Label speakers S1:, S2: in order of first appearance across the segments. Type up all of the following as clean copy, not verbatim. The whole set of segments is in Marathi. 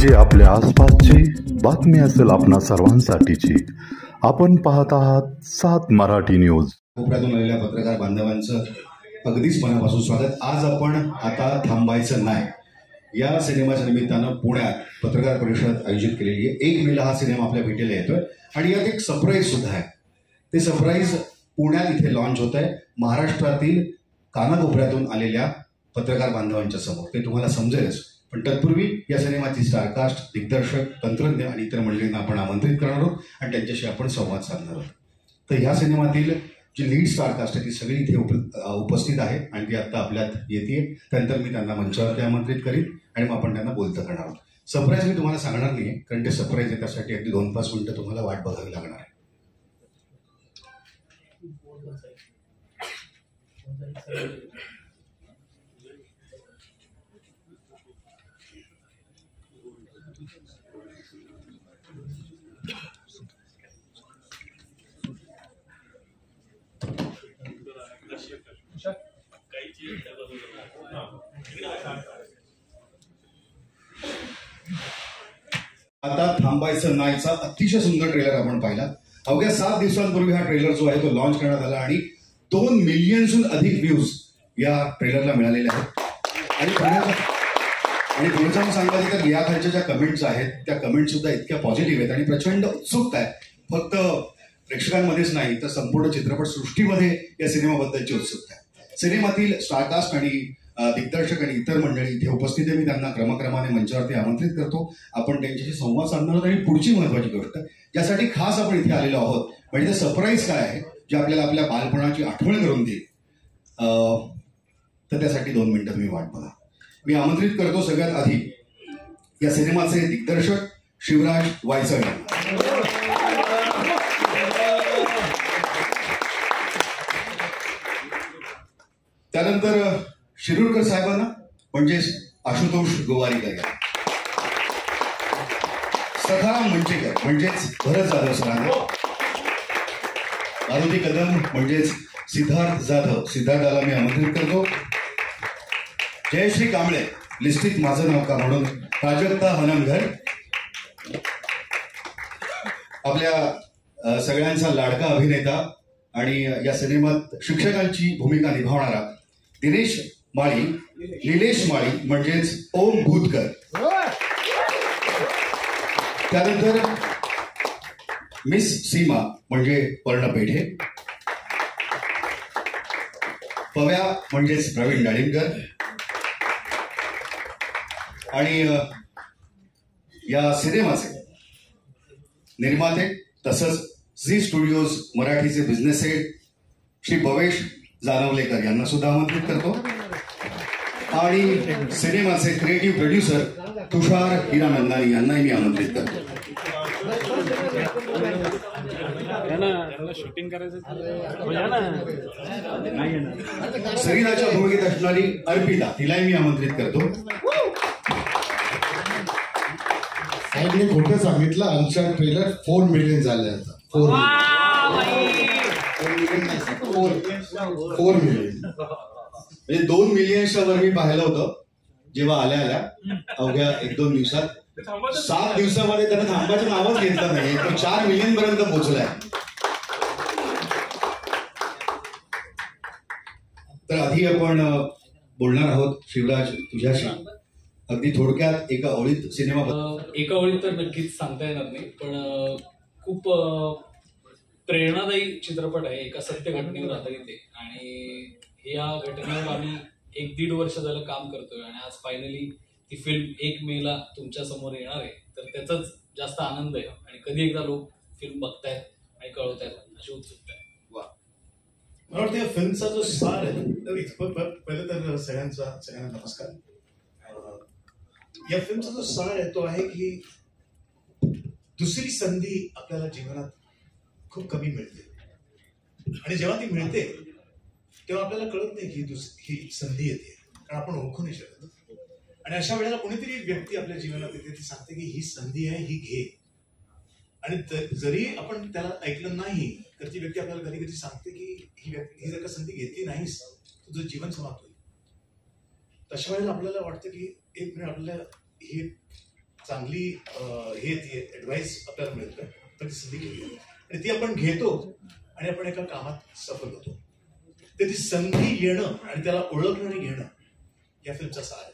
S1: जी आपल्या आसपासची बातमी असेल आपणा सर्वांसाठीची. आपण पाहत आहात 7 मराठी न्यूज.
S2: कोपऱ्यातून आलेल्या पत्रकार बांधवांचं अगदीच मनापासून स्वागत. आज आपण आता थांबायचं नाही या सिनेमाच्या निमित्तानं पुण्यात पत्रकार परिषद आयोजित केलेली आहे. 1 मेला हा सिनेमा आपल्या भेटीला येतोय आणि यात एक सरप्राईज सुद्धा आहे. ते सरप्राईज पुण्यात इथे लॉन्च होत आहे महाराष्ट्रातील कानाकोपऱ्यातून आलेल्या पत्रकार बांधवांच्या समोर. ते तुम्हाला समजेलच, पण तत्पूर्वी या सिनेमाची स्टारकास्ट, दिग्दर्शक, तंत्रज्ञ आणि इतर मंडळींना आपण आमंत्रित करणार आहोत आणि त्यांच्याशी आपण संवाद साधणार आहोत. तर ह्या सिनेमातील जी लीड स्टारकास्ट आहे ती सगळी इथे उपस्थित आहे आणि ती आता आपल्यात येते. त्यानंतर मी त्यांना मंचावरती आमंत्रित करीन आणि मग आपण त्यांना बोलतं करणार आहोत. सरप्राईज मी तुम्हाला सांगणार नाही आहे, कारण ते सरप्राईज आहे, त्यासाठी अगदी 2-5 मिनिटं तुम्हाला वाट बघावी लागणार आहे. आता थांबायचं नाहीचा अतिशय सुंदर ट्रेलर आपण पाहिला. अवघ्या 7 दिवसांपूर्वी हा ट्रेलर जो आहे तो लॉन्च करण्यात आला आणि 2 मिलियनहून अधिक व्ह्यूज या ट्रेलरला मिळालेले आहेत. आणि पुढे जाऊन सांगायचं तर या खालच्या ज्या कमेंट्स आहेत त्या कमेंट सुद्धा इतक्या पॉझिटिव्ह आहेत आणि प्रचंड उत्सुकता आहे. फक्त प्रेक्षकांमध्येच नाही तर संपूर्ण चित्रपट सृष्टीमध्ये या सिनेमाबद्दलची उत्सुकता आहे. सिनेमातील स्टारकास्ट आणि दिग्दर्शक आणि इतर मंडळी इथे उपस्थित आहे. मी त्यांना क्रमक्रमाने मंचावरती आमंत्रित करतो. आपण त्यांच्याशी संवाद साधणार आहोत. आणि पुढची महत्वाची गोष्ट ज्यासाठी खास आपण इथे आलेलो आहोत म्हणजे ते सरप्राईज काय आहे जे आपल्याला आपल्या बालपणाची आठवण करून देईल. तर त्यासाठी 2 मिनिटं तुम्ही वाट बघा. मी आमंत्रित करतो सगळ्यात आधी या सिनेमाचे दिग्दर्शक शिवराज वायचळ. त्यानंतर शिरूरकर साहेबांना म्हणजेच आशुतोष गोवारीकर, सखाराम मंचेकर म्हणजेच भरत जाधव सरांना, मारुती कदम म्हणजेच सिद्धार्थ जाधव, सिद्धार्थाला मी आमंत्रित करतो. जयश्री कांबळे, लिस्टित माझं नाव का म्हणून प्राजक्ता हनमघर, आपल्या सगळ्यांचा लाडका अभिनेता आणि या सिनेमात शिक्षकांची भूमिका निभावणारा दिनेश माळी, निलेश माळी म्हणजेच ओम भूतकर. त्यानंतर मिस सीमा म्हणजे पर्ण पेढे, पव्या म्हणजेच प्रवीण डाळिंगर आणि या सिनेमाचे निर्माते तसंच झी स्टुडिओज मराठीचे बिझनेस हेड श्री भवेश जानवलेकर यांना सुद्धा आमंत्रित करतो. आणि सिनेमाचे क्रिएटिव्ह प्रोड्युसर तुषार हिरानंदानी यांनाही मी आमंत्रित करतो. सरीनाच्या भूमिकेत असणारी अर्पिता तिलाही मी आमंत्रित करतो.
S3: साहेबने खोटं सांगितलं, आमचा ट्रेलर 4 मिलियन झाले आता. 4 मिलियन
S2: म्हणजे 2 मिलियनच्या वर मी पाहिलं होतं जेव्हा आल्या अवघ्या 1-2 दिवसात. 7 दिवसामध्ये त्यांना थांबायचं नावच घेतलं नाही, तो 4 मिलियन पर्यंत पोहोचलाय. तर आधी आपण बोलणार आहोत शिवराज तुझ्याशी. अगदी थोडक्यात एका ओळीत सिनेमा.
S4: एका ओळीत तर नक्कीच सांगता येणार नाही, पण खूप प्रेरणादायी चित्रपट आहे. एका सत्य घटनेवर आधारित आहे आणि या घटनेवर आम्ही 1-1.5 वर्ष झालं काम करतोय आणि आज फायनली ती फिल्म 1 मेला तुमच्या समोर येणार आहे. तर त्याचाच जास्त आनंद आहे आणि कधी एकदा लोक फिल्म बघतायत आणि कळवतायत अशी उत्सुकता आहे.
S5: मला वाटतं या फिल्मचा जो सार आहे, पहिलं तर सगळ्यांना नमस्कार. या फिल्मचा जो सार आहे तो आहे की दुसरी संधी आपल्याला जीवनात खूप कमी मिळते आणि जेव्हा ती मिळते तेव्हा आपल्याला कळत नाही की ही संधी येते, कारण आपण ओळखू नाही शकत. आणि अशा वेळेला कोणीतरी व्यक्ती आपल्या जीवनात येते, ती सांगते की ही संधी आहे, ही घे. आणि जरी आपण त्याला ऐकलं नाही तर ती व्यक्ती आपल्याला कधी कधी सांगते की ही जर का संधी घेतली नाहीस तर तुझं जीवन समाप्त होईल. तशा वेळेला आपल्याला वाटतं की एक मिनिट आपल्याला हे चांगली हे ती ॲडवाईस आपल्याला मिळतं, तर ती संधी घेतो आणि ती आपण घेतो आणि आपण एका कामात सफल होतो. तर ती संधी येणं आणि त्याला ओळखणं आणि घेणं या फिल्मचा सार आहे.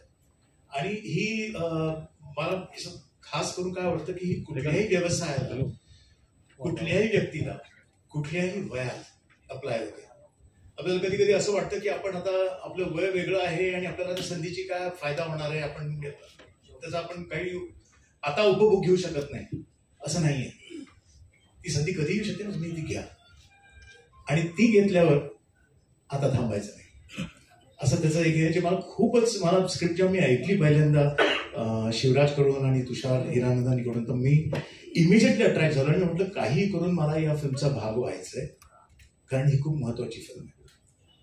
S5: आणि ही मला खास करून काय वाटतं की ही कुठल्याही व्यवसायाला, कुठल्याही व्यक्तीला, कुठल्याही वयात अप्लाय होते. आपल्याला कधी कधी असं वाटतं की आपण आता आपलं वय वेगळं आहे आणि आपल्याला त्या संधीची काय फायदा होणार आहे, आपण त्याचा आपण काही आता उपभोग घेऊ शकत नाही, असं नाहीये. ती संधी कधी येऊ शकते ना, तुम्ही ती घ्या आणि ती घेतल्यावर आता थांबायचं नाही, असं त्याचं एक हे. मला खूपच मला स्क्रिप्ट जेव्हा मी ऐकली पहिल्यांदा शिवराजकडून आणि तुषार हिरानंदानीकडून, तर मी इमिजिएटली अट्रॅक्ट झालो आणि म्हटलं काही करून मला या फिल्मचा भाग व्हायचंय, कारण ही खूप महत्वाची फिल्म आहे.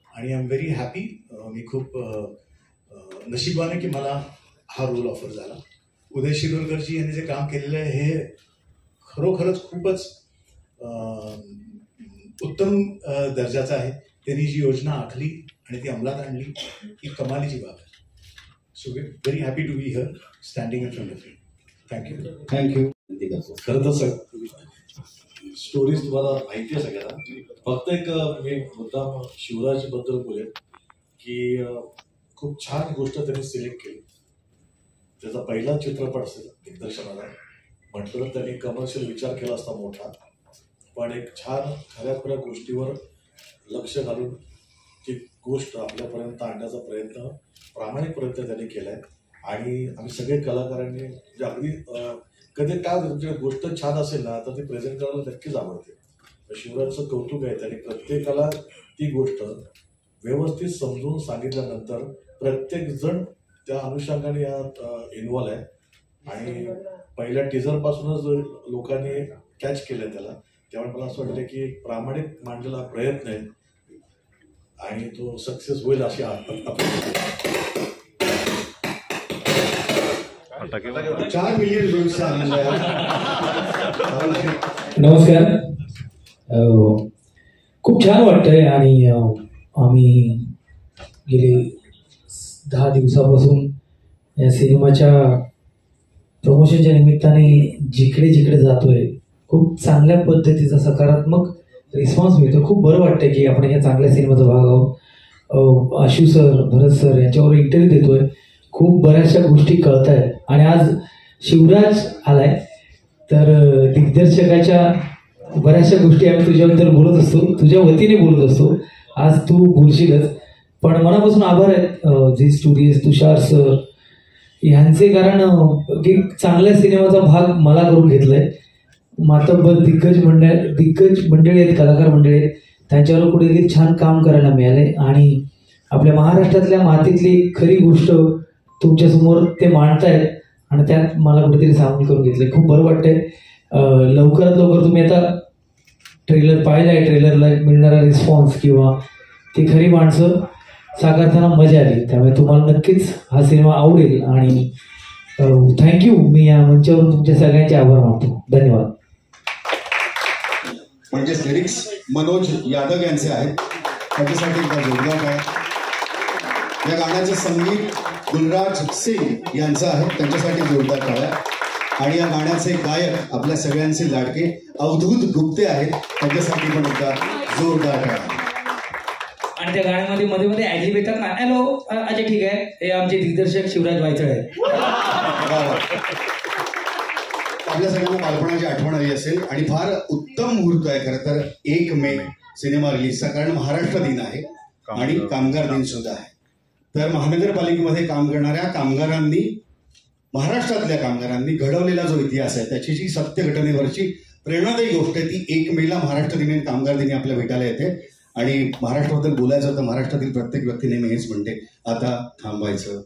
S5: आणि आय एम व्हेरी हॅपी. मी खूप नशिबाने की मला हा रोल ऑफर झाला. उदय शिरोडकरजी यांनी जे काम केलेलं आहे हे खरोखरच खूपच उत्तम दर्जाचं आहे. त्यांनी जी योजना आखली आणि ती अंमलात आणली ही कमालीची बाब आहे. So very happy to be here standing in front of you. Thank you.
S2: Thank you.
S6: खरं तर सर स्टोरीज तुम्हाला माहिती आहे सगळ्यांना. फक्त एक मी मुद्दाम शिवराजबद्दल बोलेन की खूप छान गोष्ट त्यांनी सिलेक्ट केली. त्याचा पहिला चित्रपट असेल दिग्दर्शनाला म्हटलं तर त्यांनी कमर्शियल विचार केला असता मोठा, पण एक छान खऱ्या गोष्टीवर लक्ष घालून ती गोष्ट आपल्यापर्यंत आणण्याचा प्रयत्न, प्रामाणिक प्रयत्न त्यांनी केला आहे. आणि आम्ही सगळे कलाकारांनी म्हणजे अगदी कधी काय होतं, गोष्ट छान असेल ना तर ती प्रेझेंट करायला नक्कीच आवडते. शिवराजचं कौतुक आहे, त्यांनी प्रत्येकाला ती गोष्ट व्यवस्थित समजून सांगितल्यानंतर प्रत्येक जण त्या अनुषंगाने यात इन्व्हॉल्व आहे. आणि पहिल्या टीझरपासूनच लोकांनी कॅच केलं त्याला, त्यामुळे मला असं वाटलं की प्रामाणिक मांडलेला प्रयत्न आहे आणि तो सक्सेस होईल अशी अपेक्षा.
S2: 4 मिलियन व्ह्यूजचा आनंद आहे.
S7: नमस्कार. खूप छान वाटतंय आणि आम्ही गेले 10 दिवसापासून या सिनेमाच्या प्रमोशनच्या निमित्ताने जिकडे जिकडे जातोय खूप चांगल्या पद्धतीचा सकारात्मक रिस्पॉन्स मिळतो. खूप बरं वाटतंय की आपण या चांगल्या सिनेमाचा भाग आहोत. आशू सर, भरत सर यांच्यावर इंटरव्ह्यू देतोय, खूप बऱ्याचशा गोष्टी कळत आहेत. आणि आज शिवराज आलाय तर दिग्दर्शकाच्या बऱ्याचशा गोष्टी आम्ही तुझ्याबद्दल बोलत असतो, तुझ्या वतीने बोलत असतो. आज तू बोलशीलच, पण मनापासून आभार आहेत झी स्टुडिओज, तुषार सर ह्यांचे, कारण एक चांगल्या सिनेमाचा भाग मला करून घेतलाय. मातब्बर दिग्गज मंडळी आहेत, कलाकार मंडळी आहेत, त्यांच्यावर कुठेतरी छान काम करायला मिळालंय. आणि आपल्या महाराष्ट्रातल्या मातीतली खरी गोष्ट तुमच्यासमोर ते मांडतायत आणि त्यात मला कुठेतरी सामील करून घेतले. खूप बरं वाटतंय. लवकरात लवकर तुम्ही आता ट्रेलर पाहिलाय, ट्रेलरला मिळणारा रिस्पॉन्स किंवा ती खरी माणसं साकारताना मजा आली, त्यामुळे तुम्हाला नक्कीच हा सिनेमा आवडेल. आणि थँक्यू. मी या मंचावरून तुमच्या सगळ्यांचे आभार मानतो. धन्यवाद.
S2: म्हणजे लिरिक्स मनोज यादव यांचे आहेत, त्याच्यासाठी एकदा जोरदार आहे. या गाण्याचं संगीत गुलराज सिंग यांचं आहे, त्यांच्यासाठी जोरदार टाळ्या. आणि या गाण्याचे गायक आपल्या सगळ्यांचे लाडके अवधूत गुप्ते आहेत, त्यांच्यासाठी पण एकदा जोरदार टाळ्या.
S7: आणि त्या गाण्यामध्ये मध्ये मध्ये ऍडलिब येतात ना, हॅलो अच्छा ठीक आहे, हे आमचे दिग्दर्शक शिवराज वायचळ आहेत.
S2: आपल्या सगळ्यांना बालपणाची आठवण आली असेल आणि फार उत्तम मुहूर्त आहे खरं तर 1 मे सिनेमा रिलीजचा, कारण महाराष्ट्र दिन आहे आणि कामगार दिन सुद्धा आहे. तर महानगरपालिकेमध्ये काम करणाऱ्या कामगारांनी, महाराष्ट्रातल्या कामगारांनी घडवलेला जो इतिहास आहे त्याची जी सत्य घटनेवरची प्रेरणादायी गोष्ट आहे ती 1 मेला महाराष्ट्र दिन आणि कामगार दिनी आपल्या भेटायला येते. आणि महाराष्ट्राबद्दल बोलायचं तर महाराष्ट्रातील प्रत्येक व्यक्ती नेहमी हेच म्हणते, आता थांबायचं.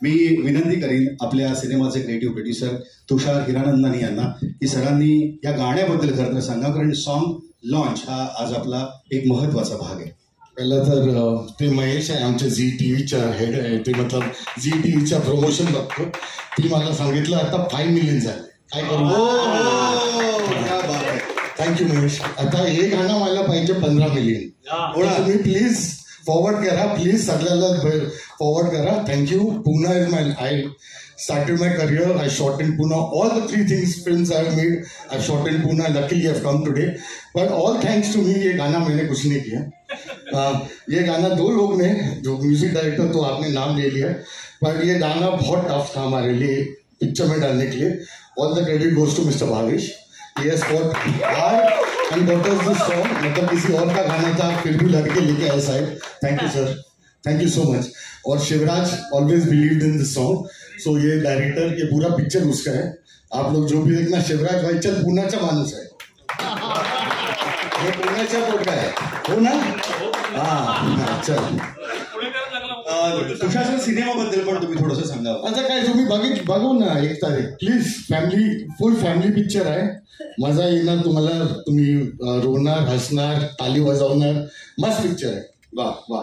S2: मी विनंती करीन आपल्या सिनेमाचे क्रिएटिव्ह प्रोड्युसर तुषार हिरानंदानी यांना की सरांनी या गाण्याबद्दल खरं तर सांगा, कारण सॉन्ग लॉन्च हा आज आपला एक महत्वाचा भाग आहे.
S3: पहिलं तर ते महेश आहे, आमच्या झी टीव्हीच्या हेड आहे, ते मतलब झी टीव्हीच्या प्रमोशन बघतो. ती मला सांगितलं आता 5 मिलियन झाले, काय करू. थँक्यू महेश. आता हे गाणं व्हायला पाहिजे 15 मिलियन. तुम्ही प्लीज फॉरवर्ड करा प्लीज, सगळ्याला फॉरवर्ड करा. Thank you. Pune is my, I started my career, I shot in Pune. All the 3 things films I have made, I shot in Pune. Luckily I have come today, but all thanks to me. ये गाना मैंने कुछ नहीं किया. ये गाना 2 लोग ने, जो म्यूजिक डायरेक्टर तो आपने नाम ले लिया, पर ये गाना बहुत टफ था हमारे लिए पिक्चर में डालने के लिए. All the credit goes to Mr. Bhavesh. He has fought hard and got us this song. मतलब किसी और का गाना था, फिर भी लड़के लेके आए side. Thank you sir, thank you so much. और Shivraj always believed in this song. So ये डायरेक्टर, ये पूरा पिक्चर उसका है. आप लोग जो भी देखना, शिवराज भाई चल पुण्याचा माणूस आहे, हे पुण्याच्या पोटका आहे, हो ना? हा चल.
S2: तुषार सिनेमाबद्दल पण तुम्ही थोडंसं सांगा.
S3: आता काय तुम्ही बघू ना 1 तारीख प्लीज. फुल फॅमिली पिक्चर आहे. मजा येणार तुम्हाला, तुम्ही रोणार, हसणार, ताली वाजवणार. मस्त पिक्चर आहे. वा वा.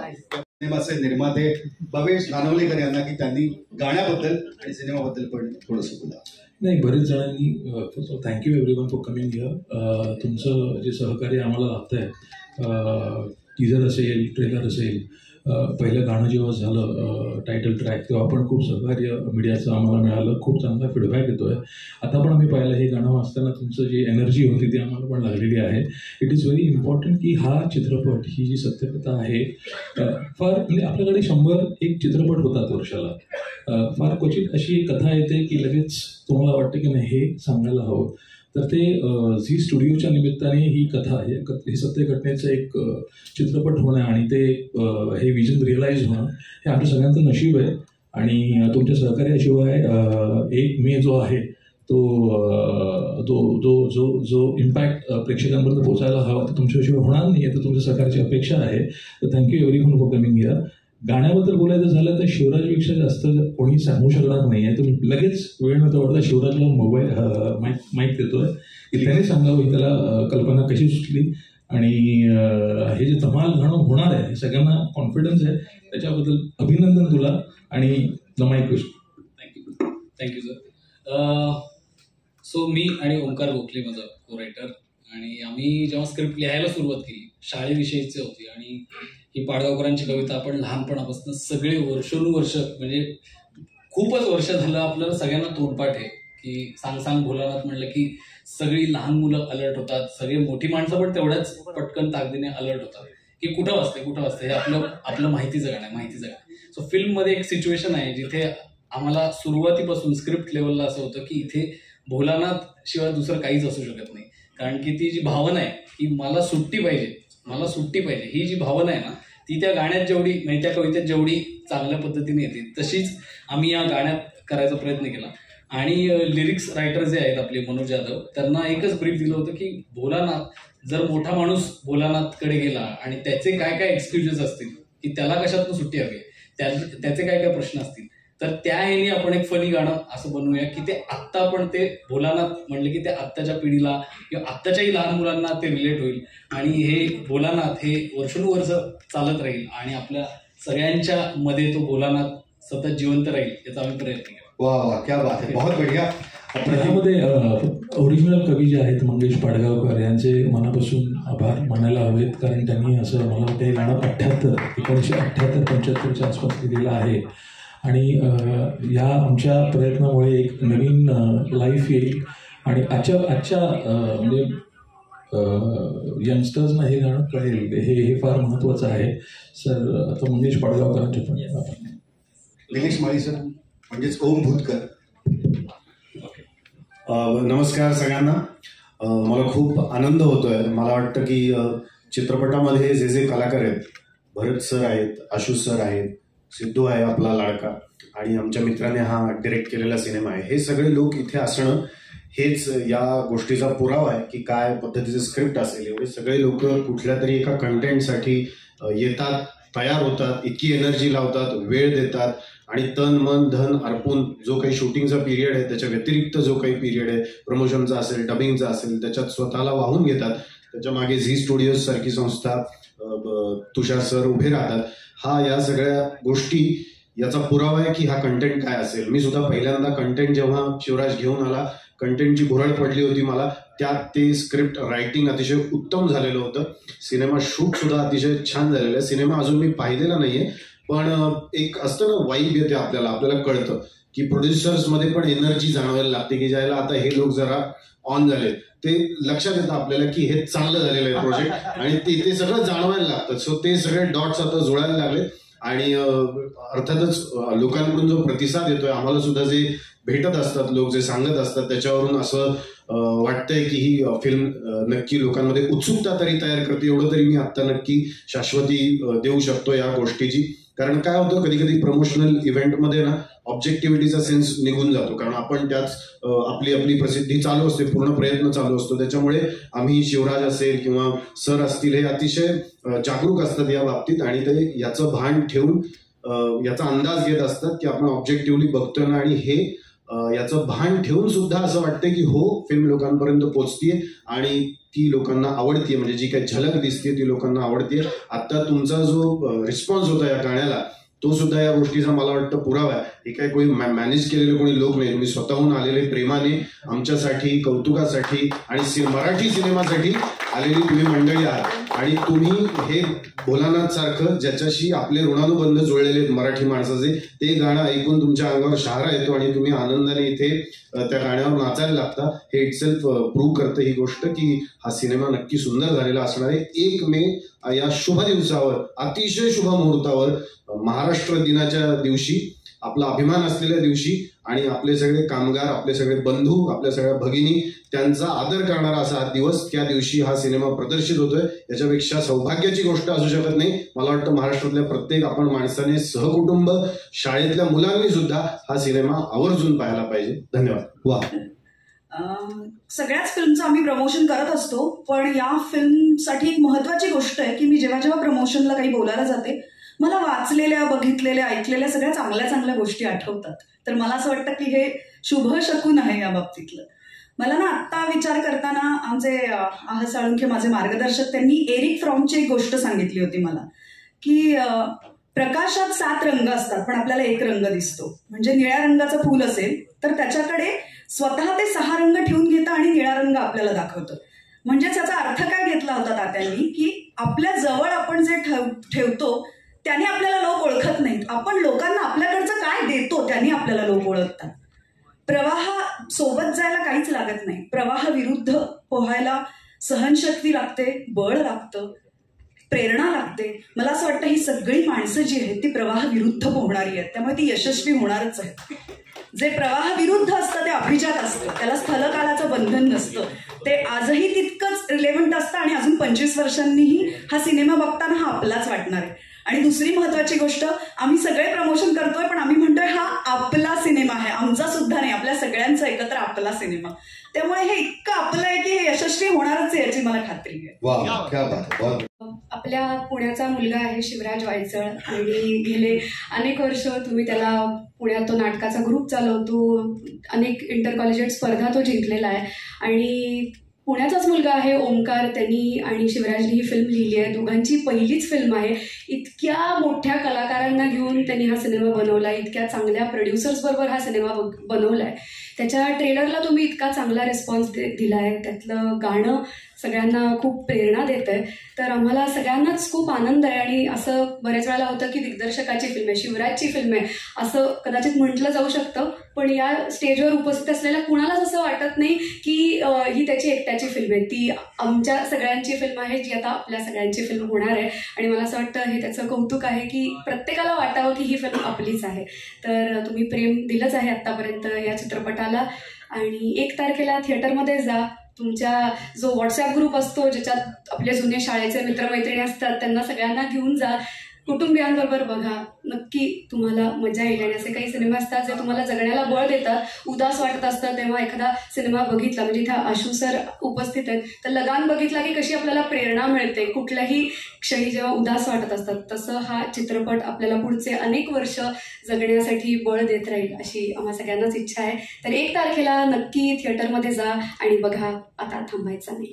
S2: सिनेमाचे निर्माते भवेश नानवलेकर यांना की त्यांनी गाण्याबद्दल आणि सिनेमाबद्दल पण थोडंसं बोला.
S8: नाही, बरेच जणांनी thank you everyone for coming here. तुमचं जे सहकार्य आम्हाला लागतंय, टीजर असेल, ट्रेलर असेल, पहिलं गाणं जेव्हा झालं टायटल ट्रॅक, तेव्हा पण खूप सहकार्य मीडियाचं आम्हाला मिळालं. खूप चांगला फीडबॅक येतोय. आता पण आम्ही पाहिलं, हे गाणं वाचताना तुमचं जी एनर्जी होती ती आम्हाला पण लागलेली आहे. इट इज व्हेरी इम्पॉर्टंट की हा चित्रपट, ही जी सत्यकथा आहे, फार म्हणजे आपल्याकडे 101 चित्रपट होतात वर्षाला. फार क्वचित अशी एक कथा येते की लगेच तुम्हाला वाटतं की नाही हे सांगायला हवं. तर ते झी स्टुडिओच्या निमित्ताने ही कथा, हे सत्य घटनेचं एक चित्रपट होणं आणि ते हे विजन रिअलाइज होणं हे आमच्या सगळ्यांचं नशीब आहे. आणि तुमच्या सहकार्याशिवाय 1 मे जो आहे जो इम्पॅक्ट प्रेक्षकांपर्यंत पोहोचायला हवा तो तुमच्याशिवाय होणार नाही आहे. तर तुमच्या सहकार्याची अपेक्षा आहे. तर thank you everyone for coming here. गाण्याबद्दल बोलायचं झालं तर शिवराजपेक्षा जास्त कोणी सांगू शकणार नाही आहे. तुम्ही लगेच वेळ न तोडता शिवराजला मोबाईल माईक देतोय की त्याने सांगावं ही त्याला कल्पना कशी सुचली. आणि हे जे धमाल गाणं होणार आहे सगळ्यांना कॉन्फिडन्स आहे. त्याच्याबद्दल अभिनंदन तुला. आणि the mike
S4: thank you. Thank you sir. So मी आणि ओंकार गोखले माझा को रायटर, आणि आम्ही जेव्हा स्क्रिप्ट लिहायला सुरुवात केली, शाळेविषयीची होती. आणि ही पाडगावकरांची कविता आपण लहानपणापासून सगळे वर्षानुवर्ष, म्हणजे खूपच वर्ष झालं आपल्याला सगळ्यांना तोंडपाठ आहे की सांग सांग भोलानाथ म्हणलं की सगळी लहान मुलं अलर्ट होतात, सगळी मोठी माणसं पण तेवढ्याच पटकन ताकदीने अलर्ट होतात की कुठं वाजते हे आपलं माहितीचं गाणं आहे, माहितीचं गाणं. सो फिल्ममध्ये एक सिच्युएशन आहे जिथे आम्हाला सुरुवातीपासून स्क्रिप्ट लेवलला असं होतं की इथे भोलानाथ शिवाय दुसरं काहीच असू शकत नाही. कारण की ती जी भावना आहे की मला सुट्टी पाहिजे, ही जी भावना आहे ना, ती त्या गाण्यात जेवढी, म्हणजे त्या कवितेत जेवढी चांगल्या पद्धतीने येते तशीच आम्ही या गाण्यात करायचा प्रयत्न केला. आणि लिरिक्स रायटर जे आहेत आपले मनोज यादव, त्यांना एकच ब्रीफ दिलं होतं की भोलानाथ, जर मोठा माणूस भोलानाथकडे गेला आणि त्याचे काय काय एक्सक्युजेस असतील की त्याला कशातून सुट्टी हवी, त्याचे काय काय प्रश्न असतील, तर त्या ह्याने आपण एक फनी गाणं असं बनवूया की ते आत्ता आपण ते भोलानाथ म्हणले की ते आत्ताच्या पिढीला किंवा आत्ताच्याही लहान मुलांना ते रिलेट होईल. आणि हे भोलानाथ हे वर्षानुवर्ष चालत राहील आणि आपल्या सगळ्यांच्या मध्ये तो भोलानाथ सतत जिवंत राहील याचा आम्ही प्रयत्न केला.
S2: वा वा, क्या बात आहे, बहुत बढिया.
S8: यामध्ये ओरिजिनल कवी जे आहेत मंगेश पाडगावकर यांचे मनापासून आभार मानायला हवेत. कारण त्यांनी असं, मला वाटतं हे गाणं 1978-75च्या आसपास लिहिलेलं आहे. आणि या आमच्या प्रयत्नामुळे एक नवीन लाईफ येईल आणि आजच्या म्हणजे यंगस्टर्सना हे गाणं कळेल, हे फार महत्त्वाचं आहे. सर आता मंगेश पाडगावकरांचे पण
S2: दिनेश माळी सर, म्हणजेच ओम भूतकर.
S9: नमस्कार सगळ्यांना. मला खूप आनंद होतोय. मला वाटतं की चित्रपटामध्ये जे कलाकार आहेत, भरत सर आहेत, आशुष सर आहेत, सिद्धू आहे आपला लाडका, आणि आमच्या मित्राने हा डिरेक्ट केलेला सिनेमा आहे, हे सगळे लोक इथे असणं हेच या गोष्टीचा पुरावा आहे की काय पद्धतीचं स्क्रिप्ट असेल. एवढे सगळे लोक कुठल्या तरी एका कंटेंटसाठी येतात, तयार होतात, इतकी एनर्जी लावतात, वेळ देतात आणि तन मन धन अर्पून जो काही शूटिंगचा पिरियड आहे त्याच्या व्यतिरिक्त जो काही पिरियड आहे, प्रमोशनचा असेल, डबिंगचा असेल, त्याच्यात स्वतःला वाहून घेतात. त्याच्या मागे झी स्टुडिओज सारखी संस्था, तुषार सर उभे राहतात. या सगळ्या गोष्टी याचा पुरावा आहे की हा कंटेंट काय असेल. मी सुद्धा पहिल्यांदा कंटेंट जेव्हा शिवराज घेऊन आला, कंटेंटची भुरळ पडली होती मला. त्यात ते स्क्रिप्ट रायटिंग अतिशय उत्तम झालेलं होतं. सिनेमा शूट सुद्धा अतिशय छान झालेलं आहे. सिनेमा अजून मी पाहिलेला नाहीये, पण एक असतं ना वाईब येते आपल्याला कळतं की प्रोड्युसर्समध्ये पण एनर्जी जाणवायला लागते की ज्याला आता हे लोक जरा ऑन झाले, ते लक्षात येतं आपल्याला की हे चांगलं झालेलं आहे प्रोजेक्ट, आणि ते सगळं जाणवायला लागतं. सो ते सगळे डॉट्स आता जुळायला लागले, आणि अर्थातच लोकांकडून जो प्रतिसाद येतोय, आम्हाला सुद्धा जे भेटत असतात लोक, जे सांगत असतात, त्याच्यावरून असं वाटतंय की ही फिल्म नक्की लोकांमध्ये उत्सुकता तरी तयार करते. एवढं तरी मी आता नक्की शाश्वती देऊ शकतो या गोष्टीची. कारण काय होतं, कधी कधी प्रमोशनल इव्हेंटमध्ये ना ऑब्जेक्टिव्हिटीचा सेन्स निघून जातो, कारण आपण त्याच आपली प्रसिद्धी चालू असते, पूर्ण प्रयत्न चालू असतो. त्याच्यामुळे आम्ही, शिवराज असेल किंवा सर असतील, हे अतिशय जागरूक असतात या बाबतीत, आणि ते याचं भान ठेवून याचा अंदाज घेत असतात की आपण ऑब्जेक्टिव्हली बघतोय ना, आणि हे याचं भान ठेवून सुद्धा असं वाटतंय की हो, फिल्म लोकांपर्यंत पोहोचतीये आणि ती लोकांना आवडतीये, म्हणजे जी काही झलक दिसते ती लोकांना आवडतीये. आता तुमचा जो रिस्पॉन्स होता या गाण्याला, तो सुद्धा या गोष्टीचा मला वाटतं पुरावा आहे. हे काही कोणी मॅनेज केलेले कोणी लोक नाही, तुम्ही स्वतःहून आलेले, प्रेमाने आमच्यासाठी, कौतुकासाठी आणि मराठी सिनेमासाठी आलेली तुम्ही मंडळी आहात. आणि तुम्ही हे भोलानाथ सारखं, ज्याच्याशी आपले ऋणानुबंध जुळलेले आहेत मराठी माणसाचे, ते गाणं ऐकून तुमच्या अंगावर शहारा येतो आणि तुम्ही आनंदाने इथे त्या गाण्यावर नाचायला लागता. हे इटसेल्फ प्रूव्ह करतं ही गोष्ट की हा सिनेमा नक्की सुंदर झालेला असणार आहे. 1 मे या शुभ दिवसावर, अतिशय शुभ मुहूर्तावर, महाराष्ट्र दिनाच्या दिवशी, आपला अभिमान असलेल्या दिवशी, आणि आपले सगळे कामगार, आपले सगळे बंधू, आपल्या सगळ्या भगिनी, त्यांचा आदर करणारा असा हा दिवस, त्या दिवशी हा सिनेमा प्रदर्शित होतोय. याच्यापेक्षा सौभाग्याची गोष्ट असू शकत नाही. मला वाटतं महाराष्ट्रातल्या प्रत्येक आपण माणसाने, सहकुटुंब, शाळेतल्या मुलांनी सुद्धा हा सिनेमा आवर्जून पाहायला पाहिजे. धन्यवाद. वा,
S10: सगळ्याच फिल्मचं आम्ही प्रमोशन करत असतो, पण या फिल्मसाठी एक महत्वाची गोष्ट आहे की मी जेव्हा प्रमोशनला काही बोलायला जाते, मला वाचलेल्या, बघितलेल्या, ऐकलेल्या सगळ्या चांगल्या गोष्टी आठवतात. तर मला असं वाटतं की हे शुभ शकून आहे या बाबतीतलं. मला ना आत्ता विचार करताना आमचे आह साळुंखे, माझे मार्गदर्शक, त्यांनी एरिक फ्रॉमची एक गोष्ट सांगितली होती मला, की प्रकाशात 7 रंग असतात पण आपल्याला 1 रंग दिसतो. म्हणजे निळ्या रंगाचं फूल असेल तर त्याच्याकडे स्वतः ते 6 रंग ठेवून घेतं आणि निळा रंग आपल्याला दाखवतं. म्हणजेच याचा अर्थ काय घेतला होता तात्यांनी, की आपल्या जवळ आपण जे ठेवतो त्याने आपल्याला लोक ओळखत नाहीत, आपण लोकांना आपल्याकडचं काय देतो त्यांनी आपल्याला लोक ओळखतात. प्रवाह सोबत जायला काहीच लागत नाही, प्रवाह विरुद्ध पोहायला सहनशक्ती लागते, बळ लागतं, प्रेरणा लागते. मला असं वाटतं ही सगळी माणसं जी आहेत ती प्रवाह विरुद्ध पोहणारी आहेत, त्यामुळे ती यशस्वी होणारच आहेत. जे प्रवाह विरुद्ध असतं ते अभिजात असतं, त्याला स्थलकालाचं बंधन नसतं, ते आजही तितकंच रिलेव्हंट असतं आणि अजून 25 वर्षांनीही हा सिनेमा बघताना हा आपलाच वाटणार आहे. आणि दुसरी महत्वाची गोष्ट, आम्ही सगळे प्रमोशन करतोय पण आम्ही म्हणतोय हा आपला सिनेमा आहे, आमचा सुद्धा नाही, आपल्या सगळ्यांचा एकत्र आपला सिनेमा. त्यामुळे हे इतकं आपलं आहे की हे यशस्वी होणारच आहे याची मला खात्री आहे.
S11: आपल्या पुण्याचा मुलगा आहे शिवराज वायचळ, आणि गेले अनेक वर्ष तुम्ही त्याला पुण्यात तो नाटकाचा ग्रुप चालवतो, अनेक इंटर कॉलेजिएट स्पर्धा तो जिंकलेला आहे, आणि पुण्याचाच मुलगा आहे ओमकार, त्यांनी आणि शिवराजनी ही फिल्म लिहिली आहे. दोघांची पहिलीच फिल्म आहे. इतक्या मोठ्या कलाकारांना घेऊन त्यांनी हा सिनेमा बनवला, इतक्या चांगल्या प्रोड्युसर्स बरोबर हा सिनेमा बनवला आहे. त्याच्या ट्रेलरला तुम्ही इतका चांगला रिस्पॉन्स दिला आहे, त्यातलं गाणं सगळ्यांना खूप प्रेरणा देत आहे. तर आम्हाला सगळ्यांनाच खूप आनंद आहे. आणि असं बऱ्याच वेळेला होतं की दिग्दर्शकाची फिल्म आहे, शिवराजची फिल्म आहे असं कदाचित म्हटलं जाऊ शकतं, पण या स्टेजवर उपस्थित असलेल्या कुणालाच असं वाटत नाही की ही त्याची एकट्याची फिल्म आहे, ती आमच्या सगळ्यांची फिल्म आहे, जी आता आपल्या सगळ्यांची फिल्म होणार आहे. आणि मला असं वाटतं हे त्याचं कौतुक आहे की प्रत्येकाला वाटावं की ही फिल्म आपलीच आहे. तर तुम्ही प्रेम दिलंच आहे आत्तापर्यंत या चित्रपटाला, आणि 1 तारखेला थिएटरमध्ये जा. तुमच्या जो व्हॉट्सॲप ग्रुप असतो ज्याच्यात आपले जुने शाळेचे मित्रमैत्रिणी असतात त्यांना सगळ्यांना घेऊन जा, कुटुंबियांबरोबर बघा, नक्की तुम्हाला मजा येईल. आणि असे काही सिनेमा असतात जे तुम्हाला जगण्याला बळ देतात. उदास वाटत असतं तेव्हा एखादा सिनेमा बघितला, म्हणजे इथे आशू सर उपस्थित आहेत, तर लगान बघितला की कशी आपल्याला प्रेरणा मिळते कुठल्याही क्षणी जेव्हा उदास वाटत असतात, तसं हा चित्रपट आपल्याला पुढचे अनेक वर्ष जगण्यासाठी बळ देत राहील अशी आम्हा सगळ्यांनाच इच्छा आहे. तर 1 तारखेला नक्की थिएटरमध्ये जा आणि बघा, आता थांबायचं नाही.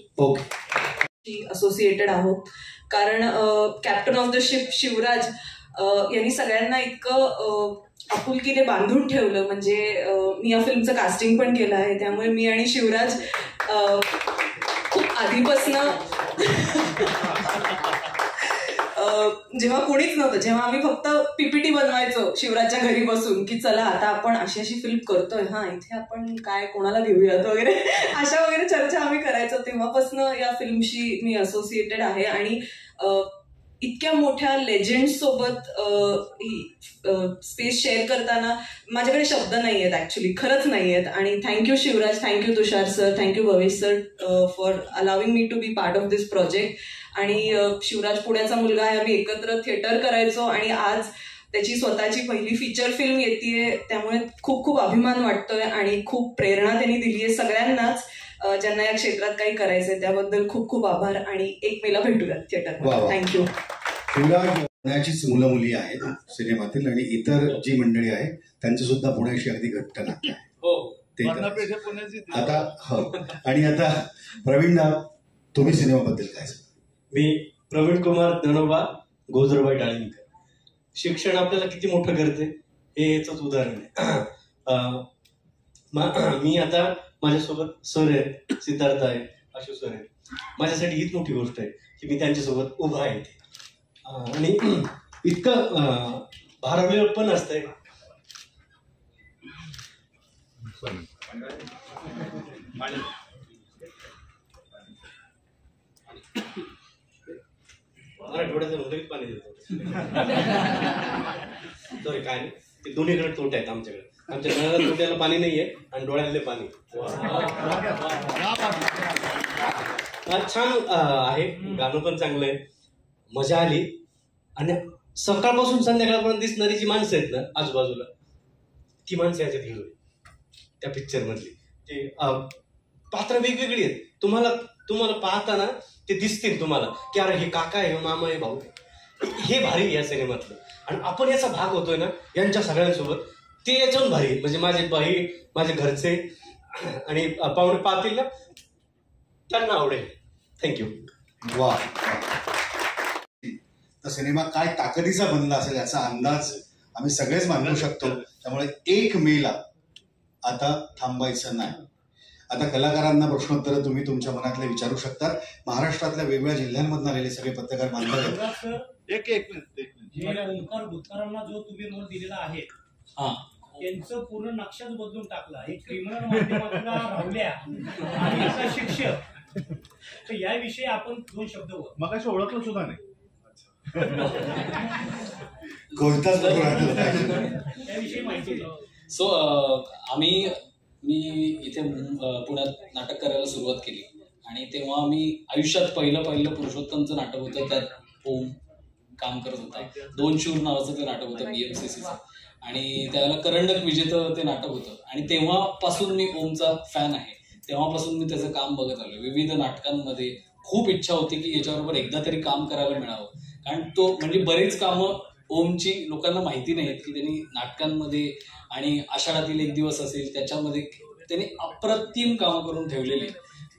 S10: असोसिएटेड आहोत, कारण captain of the ship Shivraj यांनी सगळ्यांना इतकं आपुलकीने बांधून ठेवलं. म्हणजे मी या फिल्मचं कास्टिंग पण केलं आहे, त्यामुळे मी आणि शिवराज खूप आधीपासनं जेव्हा कोणीच नव्हतं, जेव्हा आम्ही फक्त पीपीटी बनवायचो शिवराजच्या घरी बसून की चला आता आपण अशी अशी फिल्म करतोय, हा इथे आपण काय कोणाला देऊयात वगैरे अशा वगैरे चर्चा आम्ही करायचो, तेव्हापासून या फिल्मशी मी असोसिएटेड आहे. आणि इतक्या मोठ्या लेजेंड्स सोबत स्पेस शेअर करताना माझ्याकडे शब्द नाही आहेत, ऍक्च्युली खरंच नाही आहेत. आणि thank you Shivraj, thank you Tushar sir, thank you Bhavesh sir for allowing me to be part of this project. आणि शिवराज पुण्याचा मुलगा आहे, आम्ही एकत्र थिएटर करायचो आणि आज त्याची स्वतःची पहिली फीचर फिल्म येतेय, त्यामुळे खूप खूप अभिमान वाटतोय आणि खूप प्रेरणा त्यांनी दिली आहे सगळ्यांनाच ज्यांना या क्षेत्रात काही करायचंय. त्याबद्दल खूप खूप आभार आणि 1 मेला भेटूयात थिएटर. थँक्यू.
S2: शिवराज पुण्याचीच मुलं मुली आहेत सिनेमातील आणि इतर जी मंडळी आहे त्यांचं सुद्धा पुण्याशी अगदी घट्ट नातं आहे. आता हो, आणि आता प्रवीण, तुम्ही सिनेमाबद्दल काय?
S12: मी प्रवीण कुमार धनोबा, गोजरबाई डाळिंबकर. शिक्षण आपल्याला किती मोठं करते हे याचंच उदाहरण आहे. मी आता माझ्यासोबत सर आहेत, सिद्धार्थ आहे, आशु सर आहेत. माझ्यासाठी हीच मोठी गोष्ट आहे की मी त्यांच्यासोबत उभा आहे आणि इतकं भारावलेलं पण असतंय. डोळ्याचं लगेच पाणी देतो. सॉरी, काय नाही, ते दोन्हीकडे तोटे आहेत आमच्याकडे. आमच्या डोळ्याला तोट्याला पाणी नाहीये आणि डोळ्यातले पाणी छान आहे. गाणं पण चांगलं आहे, मजा आली. आणि सकाळपासून संध्याकाळपर्यंत दिसणारी जी माणसं आहेत ना आजूबाजूला, ती माणसं याच्यात हिरो त्या पिक्चर मधली. ते पात्र वेगवेगळी आहेत, तुम्हाला पाहताना ते दिसतील तुम्हाला की अरे हे काका आहे, मामा आहे, भाऊ आहे. हे भारी या सिनेमातलं. आणि आपण याचा भाग होतोय ना यांच्या सगळ्यांसोबत, ते याच्याहून भारी. म्हणजे माझे भाई, माझे घरचे आणि पाहुणे पाहतील ना त्यांना आवडेल. थँक्यू.
S2: वा, तर सिनेमा काय ताकदीचा बनला असेल याचा अंदाज आम्ही सगळेच बांधू शकतो. त्यामुळे 1 मेला आता थांबायचं नाही. आता कलाकारांना प्रश्नोत्तर तुम्ही तुमच्या मनातले विचारू शकता. महाराष्ट्रातल्या वेगवेगळ्या जिल्ह्यांमधून आलेले सगळे पत्रकार बांधव आहेत.
S13: एक मिनिट, ओंकार भुतकरांना जो तुम्ही रोल दिलेला आहे त्यांचं पूर्ण नक्षाच बदलून टाकला. एक क्रिमिनल माध्यमातला राहुल्या आणि एका शिक्षक, तर याविषयी आपण 2 शब्द मगाशी ओळखलं सुद्धा नाही.
S4: त्याविषयी माहिती. सो मी इथे पुण्यात नाटक करायला सुरुवात केली आणि तेव्हा मी आयुष्यात पहिलं पुरुषोत्तमचं नाटक होतं, त्यात ओम काम करत होता. 2 शूर नावाचं ते नाटक होतं BMCCचं आणि त्याला करंडक विजेतं ते नाटक होतं. आणि तेव्हापासून मी ओमचा फॅन आहे. तेव्हापासून मी त्याचं काम बघत आलो. विविध नाटकांमध्ये खूप इच्छा होती की याच्याबरोबर एकदा तरी काम करायला मिळावं, कारण तो म्हणजे बरीच कामं ओमची लोकांना माहिती नाहीत की त्यांनी नाटकांमध्ये आणि आषाढातील एक दिवस असेल त्याच्यामध्ये त्यांनी अप्रतिम कामं करून ठेवलेली.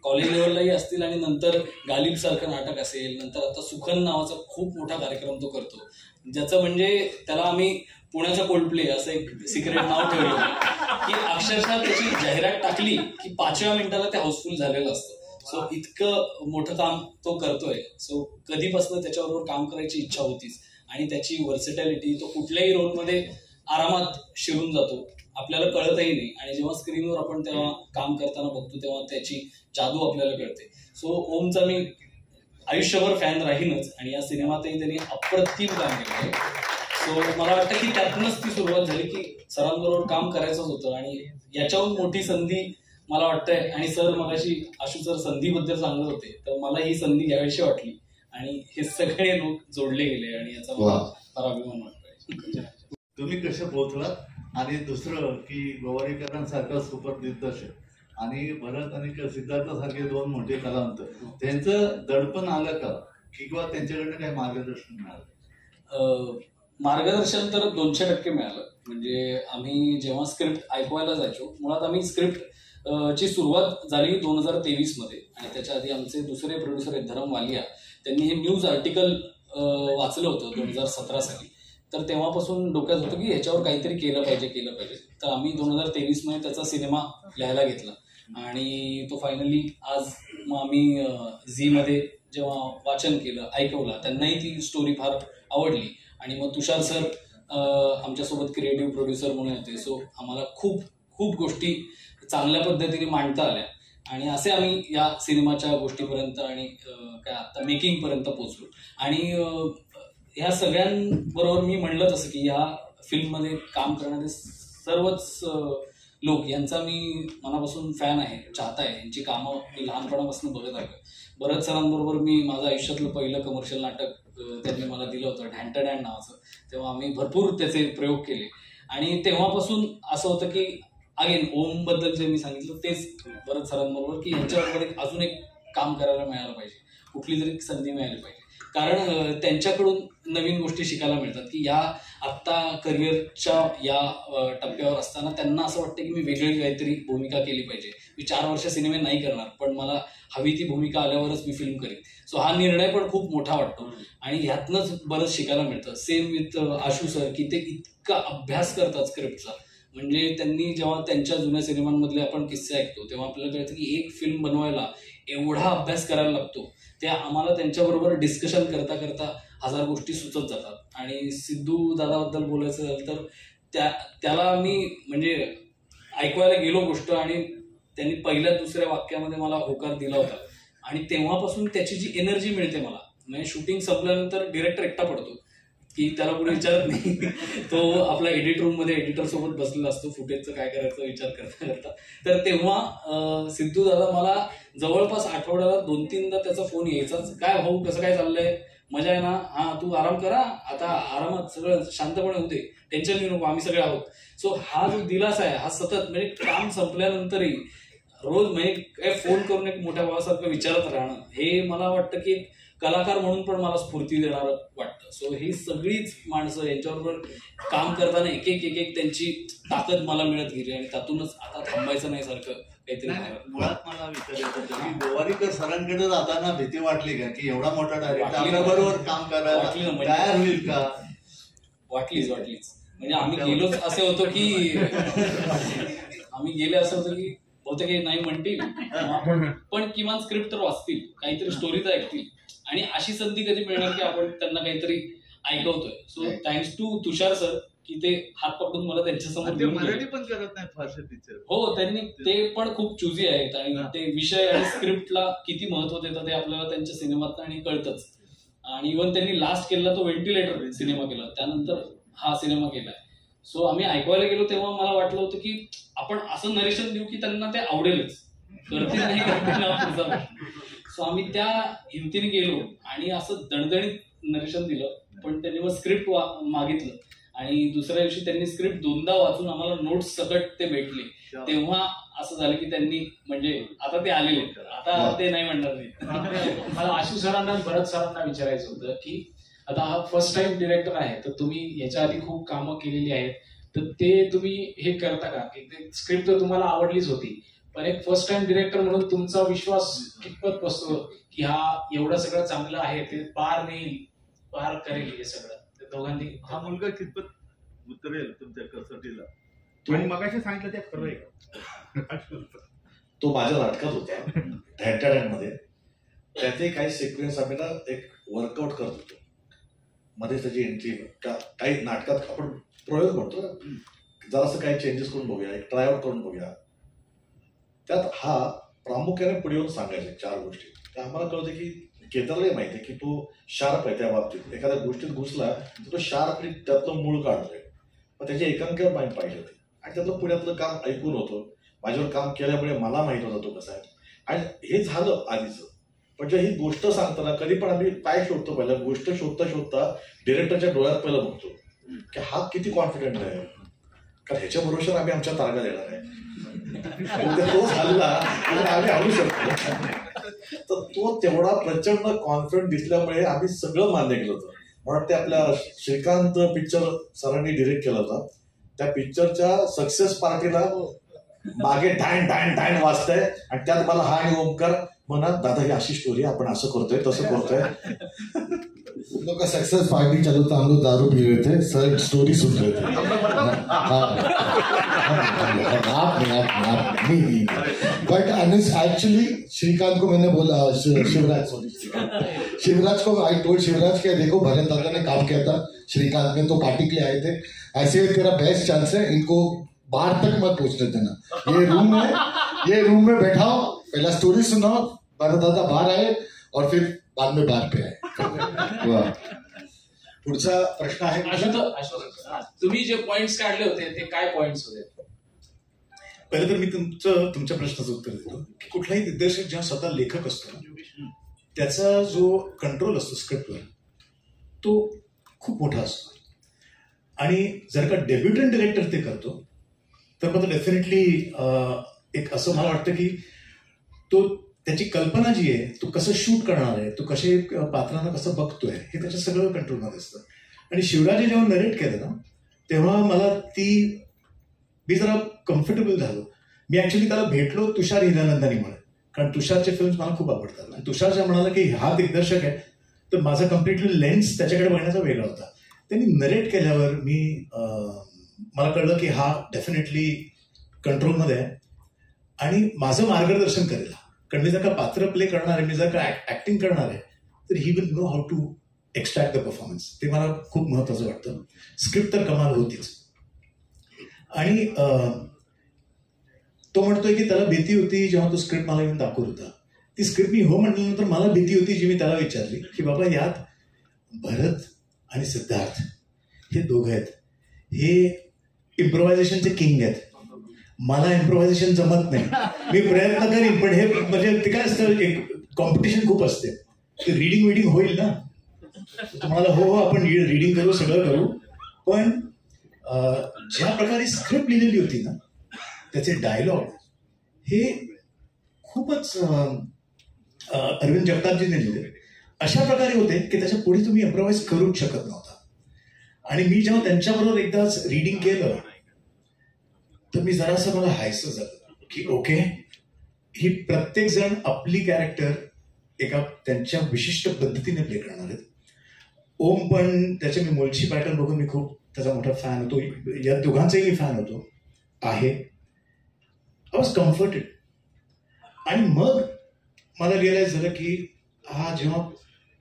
S4: कॉलेज लेवललाही असतील आणि नंतर गालिब सारखं नाटक असेल, नंतर आता सुखन नावाचा खूप मोठा कार्यक्रम तो करतो, ज्याचं म्हणजे त्याला आम्ही पुण्याचा कोल्डप्ले असं एक सिक्रेट नाव ठेवलं की अक्षरशः त्याची जाहिरात टाकली की 5व्या मिनिटाला ते हाऊसफुल झालेलं असतं. सो इतकं मोठं काम तो करतोय. सो कधीपासून त्याच्याबरोबर काम करायची इच्छा होतीच. आणि त्याची व्हर्सेटॅलिटी, तो कुठल्याही रोलमध्ये आरामात शिरून जातो, आपल्याला कळतही नाही. आणि जेव्हा स्क्रीनवर आपण तेव्हा काम करताना बघतो तेव्हा त्याची जादू आपल्याला कळते. सो ओमचा मी आयुष्यभर फॅन राहीनच आणि या सिनेमातही त्यांनी अप्रतिम काम केलं. सो मला वाटतं की त्यातूनच ती सुरुवात झाली की सरांबरोबर काम करायचंच होतं आणि याच्याहून मोठी संधी मला वाटतंय. आणि सर मगाशी आशु सर संधीबद्दल सांगत होते, तर मला ही संधी घ्यावीशी वाटली आणि हे सगळे लोक जोडले गेले आणि याचा मला फार अभिमान वाटतोय.
S13: तुम्ही कसे पोहोचलात आणि दुसरं की गोवारीकरांसारखा सुपर दिग्दर्शक आणि भरत आणि सिद्धार्थासारखे 2 मोठे कलावंत, त्यांचं दडपण आलं का किंवा त्यांच्याकडनं काही मार्गदर्शन मिळालं?
S4: मार्गदर्शन तर 200% मिळालं. म्हणजे आम्ही जेव्हा स्क्रिप्ट ऐकवायला जायचो, मुळात आम्ही स्क्रिप्ट ची सुरुवात झाली 2023 मध्ये आणि त्याच्या आधी आमचे दुसरे प्रोड्युसर आहेत धरम वालिया, त्यांनी हे न्यूज आर्टिकल वाचलं होतं 2017 साली. तर तेव्हापासून डोक्यात होतं की ह्याच्यावर काहीतरी केलं पाहिजे. तर आम्ही 2023 मध्ये त्याचा सिनेमा लिहायला घेतला आणि तो फायनली आज मग आम्ही झीमध्ये जेव्हा वाचन केलं, ऐकवलं, त्यांनाही ती स्टोरी फार आवडली आणि मग तुषार सर आमच्यासोबत क्रिएटिव्ह प्रोड्युसर म्हणून होते. सो आम्हाला खूप खूप गोष्टी चांगल्या पद्धतीने मांडता आल्या आणि असे आम्ही या सिनेमाच्या गोष्टीपर्यंत आणि काय आता मेकिंगपर्यंत पोहोचलो. आणि ह्या सगळ्यांबरोबर मी म्हणलं तसं की या फिल्ममध्ये काम करणारे सर्वच लोक यांचा मी मनापासून फॅन आहे, चाहता आहे. यांची कामं मी लहानपणापासून बघत आहे. भरत सरांबरोबर मी माझं आयुष्यातलं पहिलं कमर्शियल नाटक त्यांनी मला दिलं होतं, ढॅन्ट डॅन नावाचं. तेव्हा आम्ही भरपूर त्याचे प्रयोग केले आणि तेव्हापासून असं होतं की अगेन ओमबद्दल जे मी सांगितलं तेच भरत सरांबरोबर की यांच्याबरोबर अजून एक काम करायला मिळालं पाहिजे, कुठली तरी संधी मिळाली पाहिजे. कारण त्यांच्याकडून नवीन गोष्टी शिकायला मिळतात की या आत्ता करिअरच्या या टप्प्यावर असताना त्यांना असं वाटतं की मी वेगळी काहीतरी भूमिका केली पाहिजे. मी 4 वर्ष सिनेमे नाही करणार, पण मला हवी ती भूमिका आल्यावरच मी फिल्म करीन. सो हा निर्णय पण खूप मोठा वाटतो आणि ह्यातनंच बरंच शिकायला मिळतं. सेम विथ आशू सर की ते इतका अभ्यास करतात स्क्रिप्टचा. म्हणजे त्यांनी जेव्हा त्यांच्या जुन्या सिनेमांमधले आपण किस्से ऐकतो तेव्हा आपल्याला कळतं की एक फिल्म बनवायला एवढा अभ्यास करायला लागतो. ते आम्हाला त्यांच्याबरोबर डिस्कशन करता करता 1000 गोष्टी सुचत जातात. आणि सिद्धू दादाबद्दल बोलायचं झालं तर त्याला मी म्हणजे ऐकवायला गेलो गोष्ट आणि त्यांनी पहिल्या दुसऱ्या वाक्यामध्ये मला होकार दिला होता आणि तेव्हापासून त्याची जी एनर्जी मिळते मला, म्हणजे शूटिंग संपल्यानंतर डिरेक्टर एकटा पडतो की त्याला कोणी विचारत नाही. तो आपला एडिट रूम मध्ये एडिटर सोबत बसलेला असतो फुटेजचं काय करायचं विचार करता करता. तर तेव्हा सिद्धू दादा मला जवळपास आठवड्याला 2-3दा त्याचा फोन यायचाच, काय भाऊ कसं काय चाललंय, मजा आहे ना, हा तू आराम करा, आता आरामात सगळं शांतपणे होते, टेन्शन घेऊ नको, आम्ही सगळे आहोत. सो हा जो दिलासा आहे हा सतत म्हणजे काम संपल्यानंतरही रोज म्हणजे फोन करून एक मोठ्या भावासारखं विचारत राहणं हे मला वाटतं की एक कलाकार म्हणून पण मला स्फूर्ती देणारं वाटतं. सो ही सगळीच माणसं यांच्याबरोबर काम करताना एक एक त्यांची ताकद मला मिळत गेली आणि त्यातूनच आता थांबायचं नाही सारखं काहीतरी.
S14: मुळात मला विचारायचं की गोवारीकर सरांकडे जाताना भीती वाटली का की एवढा मोठा डायरेक्टर आपल्याबरोबर काम करायला तयार होईल का?
S4: वाटलीच. म्हणजे आम्ही गेलोच असे होतो की बहुतेक नाही म्हणतील पण किमान स्क्रिप्ट तर वाचतील, काहीतरी स्टोरी तर ऐकतील आणि अशी संधी कधी मिळणार की आपण त्यांना काहीतरी ऐकवतोय. So thanks to Tushar sir की ते हात पकडून मला त्यांच्यासमोर
S14: मराठी पण करत नाही फारसे पिक्चर.
S4: हो, त्यांनी ते पण खूप चुजी आहेत आणि ते विषय आणि स्क्रिप्टला किती महत्व देतं ते आपल्याला त्यांच्या सिनेमात आणि कळतंच. आणि इव्हन त्यांनी लास्ट केलेला तो व्हेंटिलेटर सिनेमा केला, त्यानंतर हा सिनेमा केलाय. सो आम्ही ऐकवायला गेलो तेव्हा मला वाटलं होतं की आपण असं नरेशन देऊ की त्यांना ते आवडेलच, करतील नाही करतील. सो आम्ही त्या हिमतीने गेलो आणि असं दणदणीत नरेशन दिलं. पण त्यांनी मग स्क्रिप्ट मागितलं आणि दुसऱ्या दिवशी त्यांनी स्क्रिप्ट 2दा वाचून आम्हाला नोट्स सकट ते भेटले. तेव्हा असं झालं की त्यांनी म्हणजे आता ते आलेले, आता ते नाही म्हणणार नाही.
S15: मला आशू सरांना भरत सरांना विचारायचं होतं की आता हा फर्स्ट टाइम डिरेक्टर आहे, तर तुम्ही याच्या आधी खूप कामं केलेली आहेत, तर ते तुम्ही हे करता का की ते स्क्रिप्ट तर तुम्हाला आवडलीच होती, पण एक फर्स्ट टाइम डिरेक्टर म्हणून तुमचा विश्वास कितपत बसतो की हा एवढं सगळं चांगलं आहे, ते पार करेल हे सगळं? दोघांनी
S14: हा मुलगा कितपत उतरेल तुमच्या कसोटीला? आणि मगाशी सांगितलं ते खरं आहे.
S6: तो माझ्या नाटकात होता ढॅन्टाडॅनमध्ये. त्याचे काही सिक्वेन्स आम्ही ना एक वर्कआउट करत होतो मध्ये, त्याची एंट्री काही नाटकात आपण प्रयोग म्हणतो ना, जरासं काही चेंजेस करून बघूया, एक ट्रायआउट करून बघूया. त्यात हा प्रामुख्याने पुढे येऊन सांगायचे 4 गोष्टी. तर आम्हाला कळतं की केदारलाही माहिती आहे की तो शार्प आहे त्या बाबतीत. एखाद्या गोष्टीत घुसला तर तो शार्पली त्यातलं मूळ काढतोय. मग त्याची एकांकिका माहीत पाहिजे होती आणि त्यातलं पुण्यातलं काम ऐकून होतं. माझ्यावर काम केल्यामुळे मला माहित होता तो कसा आहे आणि हे झालं आधीच. पण जेव्हा ही गोष्ट सांगताना कधी पण आम्ही काय शोधतो, पहिला गोष्ट शोधता डिरेक्टरच्या डोळ्यात पहिलं बघतो की हा किती कॉन्फिडंट आहे, कारण ह्याच्या भरोश्यावर आम्ही आमच्या तारगा देणार आहे. तो झाला आणि आम्ही आणू शकतो. तर तो तेवढा प्रचंड कॉन्फिडंट दिसल्यामुळे आम्ही सगळं मान्य केलं होतं. मला वाटतं आपल्या श्रीकांत पिक्चर सरांनी डिरेक्ट केला होता. त्या पिक्चरच्या सक्सेस पार्टीला मागे ढॅन वाजतंय आणि त्यात मला हा आणि ओमकार म्हणा दादा ही अशी स्टोरी आपण असं करतोय तसं करतोय.
S3: हम लोग का सक्सेस पार्टी चलो तो हम लोग दारू पी रहे थे, सर स्टोरी सुन रहे थे। आप नहीं, बट एक्चुअली श्रीकांत को मैंने बोला, शिवराज को आई टोल्ड शिवराज के देखो भरत दादा ने काम किया था श्रीकांत ने, तो पार्टी के लिए आए थे, ऐसे तेरा बेस्ट चांस है, इनको बाहर तक मत पहुंचने देना, ये रूम में बैठाओ, पहला स्टोरी सुनाओ, भरत दादा बाहर आए और फिर बाद में बाहर पे आए।
S2: पुढचा प्रश्न आहे
S15: तुम्ही जे पॉइंट्स काढले होते ते काय पॉइंट्स होते?
S5: पहिले तर मी तुमच्या प्रश्नाचं उत्तर देतो की कुठलाही दिग्दर्शक जेव्हा स्वतः लेखक असतो त्याचा जो कंट्रोल असतो स्क्रिप्टवर तो खूप मोठा असतो, आणि जर का डेब्युटंट डिरेक्टर ते करतो तर मग डेफिनेटली एक असं मला वाटतं की तो त्याची कल्पना जी आहे, तो कसं शूट करणार आहे, तो कसे पात्रांना कसं बघतोय, हे त्याच्या सगळं कंट्रोलमध्ये असतं. आणि शिवराजे जेव्हा नरेट केलं ना तेव्हा मला मी जरा कम्फर्टेबल झालो. मी ऍक्च्युली त्याला भेटलो तुषार हिरानंदानी म्हणून, कारण तुषारचे फिल्म्स मला खूप आवडतात, आणि तुषार जेव्हा म्हणाला की हा दिग्दर्शक आहे तर माझा कम्प्लिटली लेन्स त्याच्याकडे बघण्याचा वेगळा होता. त्यांनी नरेट केल्यावर मला कळलं की हा डेफिनेटली कंट्रोलमध्ये आहे आणि माझं मार्गदर्शन करेल, कारण मी जर का पात्र प्ले करणार आहे, मी जर का ऍक्टिंग करणार आहे तर he will know how to extract the performance. ते मला खूप महत्वाचं वाटतं. स्क्रिप्ट तर कमाल होतीच, आणि तो म्हणतोय की त्याला भीती होती जेव्हा तो स्क्रिप्ट मला येऊन दाखवत होता. ती स्क्रिप्ट मी हो म्हटल्यानंतर मला भीती होती जी मी त्याला विचारली की बाबा यात भरत आणि सिद्धार्थ हे दोघं आहेत, हे इम्प्रोव्हायझेशनचे किंग आहेत, मला इम्प्रोव्हायझेशन जमत नाही, मी प्रयत्न करीन पण हे म्हणजे ते काय असतं एक कॉम्पिटिशन खूप असते, रीडिंग होईल ना, तुम्हाला हो आपण रीडिंग करू सगळं करू, पण ज्या प्रकारे स्क्रिप्ट लिहिलेली होती ना त्याचे डायलॉग हे खूपच अरविंद जगतापजीने लिहिले अशा प्रकारे होते की त्याच्या पुढे तुम्ही इम्प्रोव्हाइज करूच शकत नव्हता. आणि मी जेव्हा त्यांच्याबरोबर एकदाच रीडिंग केलं तर मी जरासं मला हायसं झालं की ओके, ही प्रत्येक जण आपली कॅरेक्टर एका त्यांच्या विशिष्ट पद्धतीने प्ले करणार आहेत. ओम पण त्याचे मी मुळशी पॅटर्न बघून मी खूप त्याचा मोठा फॅन होतो, या दोघांचाही मी फॅन होतो आहे. I was comforted. आणि मग मला रिअलाइज झालं की हा जेव्हा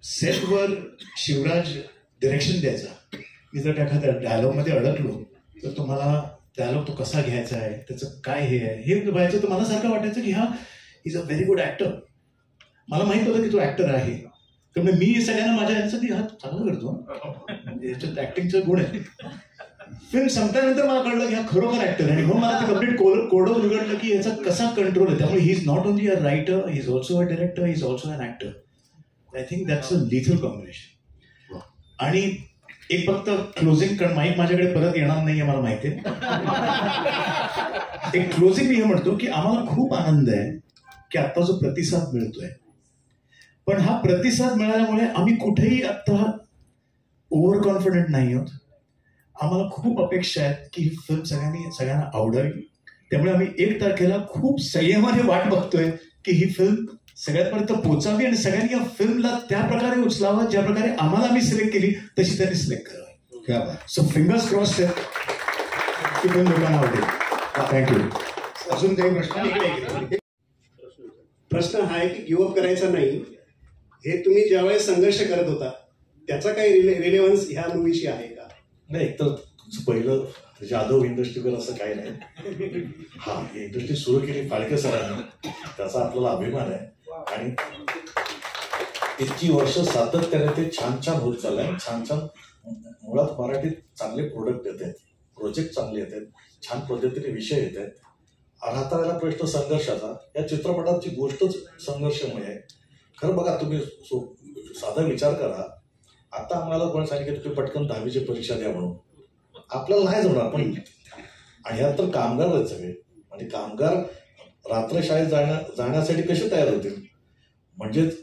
S5: सेटवर शिवराज डिरेक्शन द्यायचा, मी जर एखाद्या डायलॉगमध्ये अडकलो तर तुम्हाला डायलॉग तो कसा घ्यायचा आहे, त्याचं काय हे आहे हे व्हायचं, तर मला सारखं वाटायचं की हा is a very good actor. मला माहित होतं की तो ऍक्टर आहे, तर मी सगळ्यांना माझ्या यासाठी हा चांगला करतो, याच्यात ऍक्टिंगचे गुण आहे. फिल्म संपल्यानंतर मला कळलं की हा खरोखर ऍक्टर आहे, आणि मग मला ते कम्प्लीट कोडं उघडलं की याचा कसा कंट्रोल आहे. त्यामुळे he is not only a writer, he is also a director, he is also an actor. I think that's a lethal combination. आणि एक फक्त क्लोजिंग, कारण माईक माझ्याकडे परत येणार नाहीये मला माहिती आहे, एक क्लोजिंग मी हे म्हणतो की आम्हाला खूप आनंद आहे की आता जो प्रतिसाद मिळतोय, पण हा प्रतिसाद मिळाल्यामुळे आम्ही कुठेही आता ओव्हर कॉन्फिडंट नाही आहोत. आम्हाला खूप अपेक्षा आहेत की ही फिल्म सगळ्यांना आवडावी. त्यामुळे आम्ही 1 तारखेला खूप संयमाने वाट बघतोय की ही फिल्म सगळ्यांपर्यंत पोहोचावी आणि सगळ्यांनी या फिल्मला त्या प्रकारे उचलावा ज्या प्रकारे आम्हाला आम्ही सिलेक्ट केली तशी त्यांनी सिलेक्ट करावी. सो फिंगर्स क्रॉस की फिल्म लोकांना आवडेल. थँक्यू.
S2: अजून काही प्रश्न?
S16: प्रश्न हा आहे की गिव्हअप करायचा नाही, हे तुम्ही ज्यावेळेस संघर्ष करत होता त्याचा काही रिलेव्हन्स ह्या मूवीशी आहे का?
S6: नाही, एकतर तुमचं पहिलं जाधव इंडस्ट्रीवर असं काही नाही. हा, ही इंडस्ट्री सुरू केली फाळके सरांनी, त्याचा आपल्याला अभिमान आहे. आणि इतकी वर्ष सातत्याने ते छान छान होत चाललंय. छान मुळात मराठीत चांगले प्रोडक्ट येत आहेत, प्रोजेक्ट चांगले येत आहेत, छान पद्धतीने विषय येत आहेत. राहता प्रश्न संघर्षाचा, या चित्रपटाची गोष्टच संघर्षमय आहे. खरं बघा, तुम्ही साधा विचार करा, आता आम्हाला कोण सांगितलं तुम्ही पटकन 10वीची परीक्षा द्या म्हणून, आपल्याला नाही जमणार. पण आणि ह्यात तर कामगार आहेत सगळे, म्हणजे कामगार रात्र शाळेत जाण्यासाठी कसे तयार होतील? म्हणजेच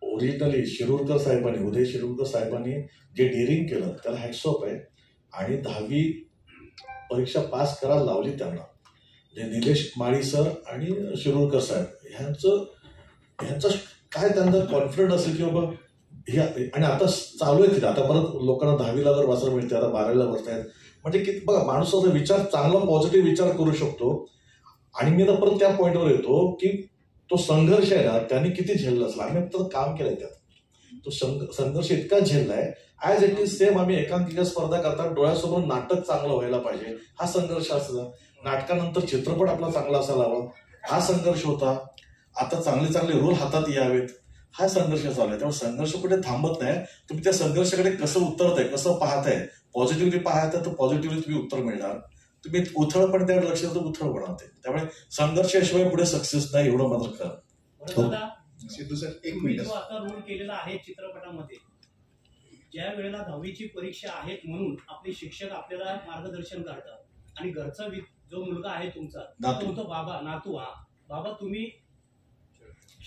S6: ओरिजिनली शिरूरकर साहेबांनी, उदय शिरूरकर साहेबांनी जे डेअरिंग केलं त्याला हॅट्स ऑफ आहे. आणि 10वी परीक्षा पास करायला लावली त्यांना, म्हणजे निलेश माळी सर आणि शिरूरकर साहेब ह्यांचं काय त्यांचा कॉन्फिडंट असेल की बाबा आणि आता चालू आहे तिथे, आता परत लोकांना 10वीला जर वाचायला मिळते, आता 12वीला बसतायत. म्हणजे की बघा, माणसाचा विचार चांगला पॉझिटिव्ह विचार करू शकतो. आणि मी आता परत त्या पॉईंटवर येतो की तो संघर्ष आहे ना, त्यांनी किती झेलला असला. आम्ही फक्त काम केलंय त्यात. तो संघर्ष इतका झेललाय. ऍज इट इज सेम आम्ही एकांकिका स्पर्धा करताना डोळ्यासमोर नाटक चांगलं व्हायला पाहिजे, हा संघर्ष असला. नाटकानंतर चित्रपट आपला चांगला असायला हवा, हा संघर्ष होता. आता चांगले चांगले रोल हातात यावेत, हा संघर्ष चालू आहे. त्यामुळे संघर्ष कुठे थांबत नाही. तुम्ही त्या संघर्षाकडे कसं उतरताय, कसं पाहताय, पॉझिटिव्हली पाहताय तर पॉझिटिव्हली तुम्ही उत्तर मिळणार. तुम्ही उथळपण त्याकडे लक्ष तर उथळ बनवते. त्यामुळे संघर्षाशिवाय पुढे सक्सेस नाही, एवढं मात्र करा.
S5: सिद्धू सर, एक
S13: तुम्ही
S5: मिनिट.
S13: जो आता रोल केलेला आहे चित्रपटामध्ये, ज्या वेळेला 10वीची परीक्षा आहेत म्हणून आपले शिक्षक आपल्याला मार्गदर्शन करतात आणि घरचा जो मुलगा आहे तुमचा, तो म्हणतो बाबा, नातू, बाबा तुम्ही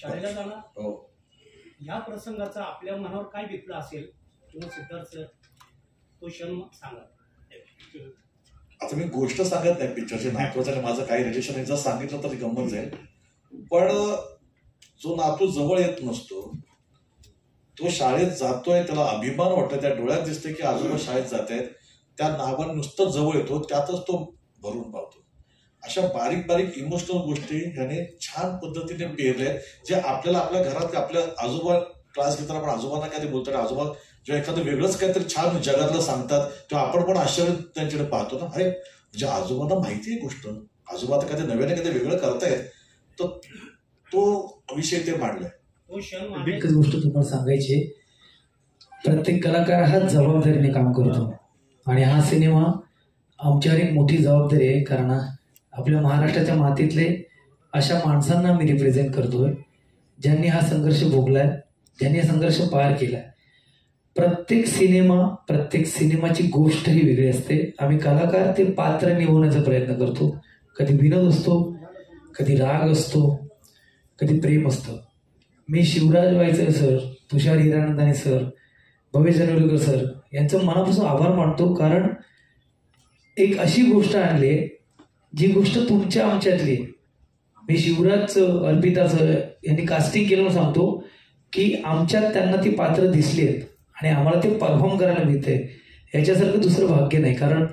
S13: शाळेला जाणार. या प्रसंगाचा आपल्या मनावर काय बितला असेल किंवा सिद्धार्थ सर तो क्षण सांगा.
S6: आता मी गोष्ट सांगत नाही पिक्चरचे, नातवाचं माझं काही रिलेशन आहे, जर सांगितलं तरी गंमत जाईल. पण जो नातू जवळ येत नसतो, तो शाळेत जातोय, त्याला अभिमान वाटतो, त्या डोळ्यात दिसते की आजोबा शाळेत जात आहेत, त्या नावाने नुसतं जवळ येतो, त्यातच तो भरून पावतो. अशा बारीक बारीक इमोशनल गोष्टी ह्याने छान पद्धतीने पेरल्या, जे आपल्याला आपल्या घरात आपल्या आजोबा क्लास घेताना आपण आजोबांना काय ते बोलतो, आजोबा जेव्हा एखादं वेगळंच काहीतरी छान जगातलं सांगतात तेव्हा आपण पण आश्चर्य त्यांच्याकडे पाहतो ना. अरे म्हणजे आजोबांना माहिती आहे गोष्ट, आजोबा आता कधी नव्याने कधी वेगळं करतायत, तर तो विषय ते मांडलाय.
S7: एकच गोष्ट तुम्हाला सांगायची, प्रत्येक कलाकार हा जबाबदारीने काम करतो आणि हा सिनेमा आमच्यावर एक मोठी जबाबदारी आहे. कारण आपल्या महाराष्ट्राच्या मातीतले अशा माणसांना मी रिप्रेझेंट करतोय ज्यांनी हा संघर्ष भोगलाय, ज्यांनी हा संघर्ष पार केलाय. प्रत्येक सिनेमाची गोष्ट ही वेगळी असते. आम्ही कलाकार ते पात्र निभवण्याचा प्रयत्न करतो. कधी विनोद असतो, कधी राग असतो, कधी प्रेम असतं. मी शिवराज वायचळ सर, तुषार हिरानंदानी सर, भव्य जनवलीकर सर यांचं मनापासून आभार मानतो. कारण एक अशी गोष्ट आणली जी गोष्ट तुमच्या आमच्यातली. मी शिवराजचं, अर्पिताचं यांनी कास्टिंग केलं म्हणून सांगतो की आमच्यात त्यांना ती पात्र दिसली आहेत आणि आम्हाला ते परफॉर्म करायला मिळते. याच्यासारखं दुसरं भाग्य नाही. कारण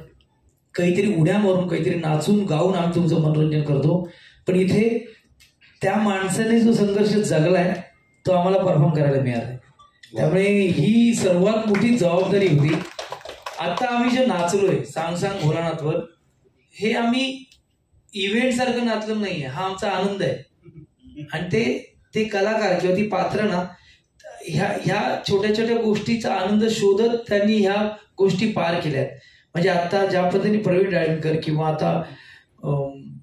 S7: काहीतरी उड्या मारून, काहीतरी नाचून गाऊन आम्ही तुमचं मनोरंजन करतो, पण इथे त्या माणसाने जो संघर्ष जगलाय तो आम्हाला परफॉर्म करायला मिळालाय. त्यामुळे ही सर्वात मोठी जबाबदारी होती. आता आम्ही जे नाचलोय सांग सांग भोलानाथवर, हे आम्ही इव्हेंट सारखं नाचलो नाहीये, हा आमचा आनंद आहे. आणि ते कलाकार किंवा ती पात्र ना ह्या छोट्या छोट्या गोष्टीचा आनंद शोधत त्यांनी ह्या गोष्टी पार केल्यात. म्हणजे आता ज्या पद्धतीने प्रवीण डाळिंबकर किंवा आता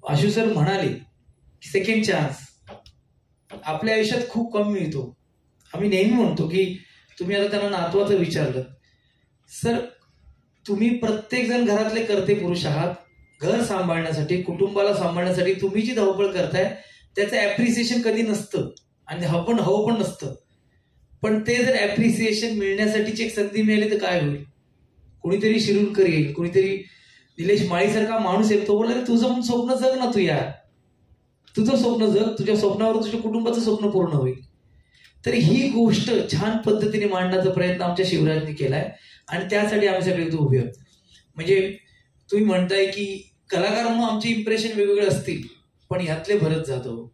S7: आशू सर म्हणाले सेकंड चान्स आपल्या आयुष्यात खूप कमी मिळतो. आम्ही नेहमी म्हणतो की तुम्ही आता त्यांना नातवाचं विचारलं, सर तुम्ही प्रत्येक जण घरातले कर्ते पुरुष आहात. घर सांभाळण्यासाठी, कुटुंबाला सांभाळण्यासाठी तुम्ही जी धावपळ करताय त्याचं ऍप्रिसिएशन कधी नसतं आणि हवं पण नसतं. पण ते जर ऍप्रिसिएशन मिळण्यासाठीची एक संधी मिळाली तर काय होईल? कुणीतरी शिरूरकर येईल, कुणीतरी निलेश माळीसारखा माणूस येतो, बोलला तुझं पण स्वप्न जग ना, तू या तुझं स्वप्न जग, तुझ्या स्वप्नावर तुझ्या कुटुंबाचं स्वप्न पूर्ण होईल. तर ही गोष्ट छान पद्धतीने मांडण्याचा प्रयत्न आमच्या शिवराजने केलाय आणि त्यासाठी आम्ही सगळे इथे उभे आहोत. म्हणजे तुम्ही म्हणताय की कलाकार म्हणून आमचे इम्प्रेशन वेगवेगळे असतील, पण यातले भरत जाधव,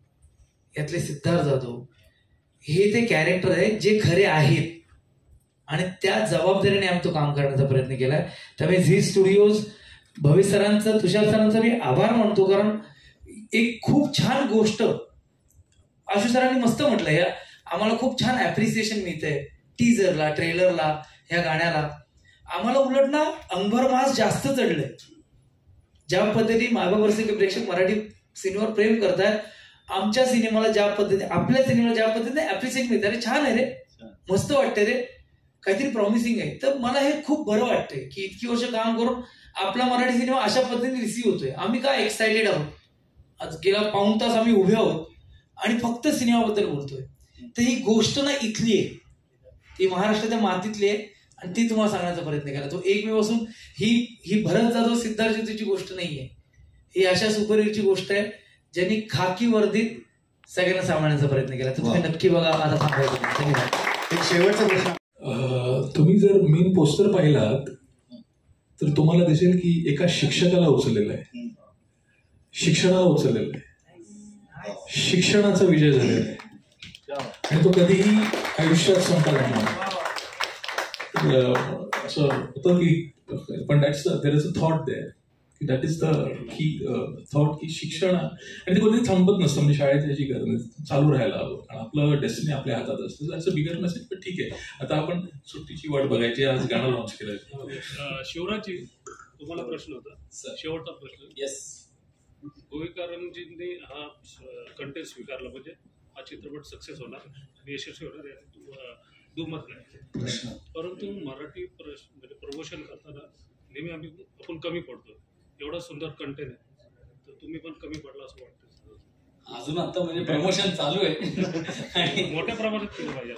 S7: यातले सिद्धार्थ जाधव हे ते कॅरेक्टर आहे जे खरे आहेत आणि त्या जबाबदारीने आम्ही तो काम करण्याचा प्रयत्न केलाय. त्यामुळे झी स्टुडिओज, भव्य सरांचं, तुषार सरांचा मी आभार मानतो. कारण एक खूप छान गोष्ट आशू सरांनी मस्त म्हटलंय, आम्हाला खूप छान ऍप्रिसिएशन मिळतंय टीजरला, ट्रेलरला, ह्या गाण्याला. आम्हाला उलट ना अंबर मास जास्त चढलंय. ज्या पद्धतीने मागावर्षी प्रेक्षक मराठी सिनेमावर प्रेम करतायत, आमच्या सिनेमाला ज्या पद्धतीने, आपल्या सिनेमाला ज्या पद्धतीने ऍप्रिसिएट मिळतं, अरे छान आहे रे, मस्त वाटतंय रे, काहीतरी प्रॉमिसिंग आहे. तर मला हे खूप बरं वाटतंय की इतकी वर्ष काम करून आपला मराठी सिनेमा अशा पद्धतीने रिसीव्ह होतोय. आम्ही काय एक्सायटेड आहोत. आज गेला पाऊण तास आम्ही उभे आहोत आणि फक्त सिनेमाबद्दल बोलतोय. तर ही गोष्ट ना इथली आहे, ती महाराष्ट्राच्या मातीतली आहे आणि ती तुम्हाला सांगण्याचा प्रयत्न केला. तो एकमेव असून ही भरत जाधव सिद्धार्थ ज्योतीची गोष्ट नाहीये, ही अशा सुपरहिटची गोष्ट आहे ज्यांनी खाकी वर्दीत सगळ्यांना सांभाळण्याचा प्रयत्न केला. तर तुम्ही नक्की बघा. आता थांबायचं. धन्यवाद.
S5: एक शेवटचा प्रश्न.
S8: तुम्ही जर मेन पोस्टर पाहिलात तर तुम्हाला दिसेल की एका शिक्षकाला उचललेलं आहे, शिक्षणाला उचललेलं आहे, शिक्षणाचा विजय झालेला आहे आणि तो कधीही आयुष्यात संपला नाही. असं होतं की पण there is a thought there की दॅट इज द की थॉट की शिक्षण आणि ते कोणीतरी थांबत नसतं. म्हणजे शाळेत याची गरज चालू राहायला हवं कारण आपलं डेस्टिनी आपल्या हातात असतं. That's bigger message. पण ठीक आहे, आता आपण सुट्टीची वाट बघायची. आज गाणं लॉन्च केलं.
S17: शिवराजजी तुम्हाला प्रश्न होता, शेवटचा प्रश्न.
S4: येस.
S17: गोवेकरांजींनी हा कंटेंट स्वीकारला म्हणजे हा चित्रपट सक्सेस होणार आणि यशस्वी होणार यात दुमत नाही. परंतु मराठी म्हणजे प्रमोशन करताना नेहमी आपण कमी पडतो. एवढा सुंदर कंटेंट आहे तर तुम्ही पण कमी पडला असं वाटतं.
S4: अजून आता म्हणजे प्रमोशन चालू आहे आणि
S17: मोठ्या प्रमाणात केलं पाहिजे.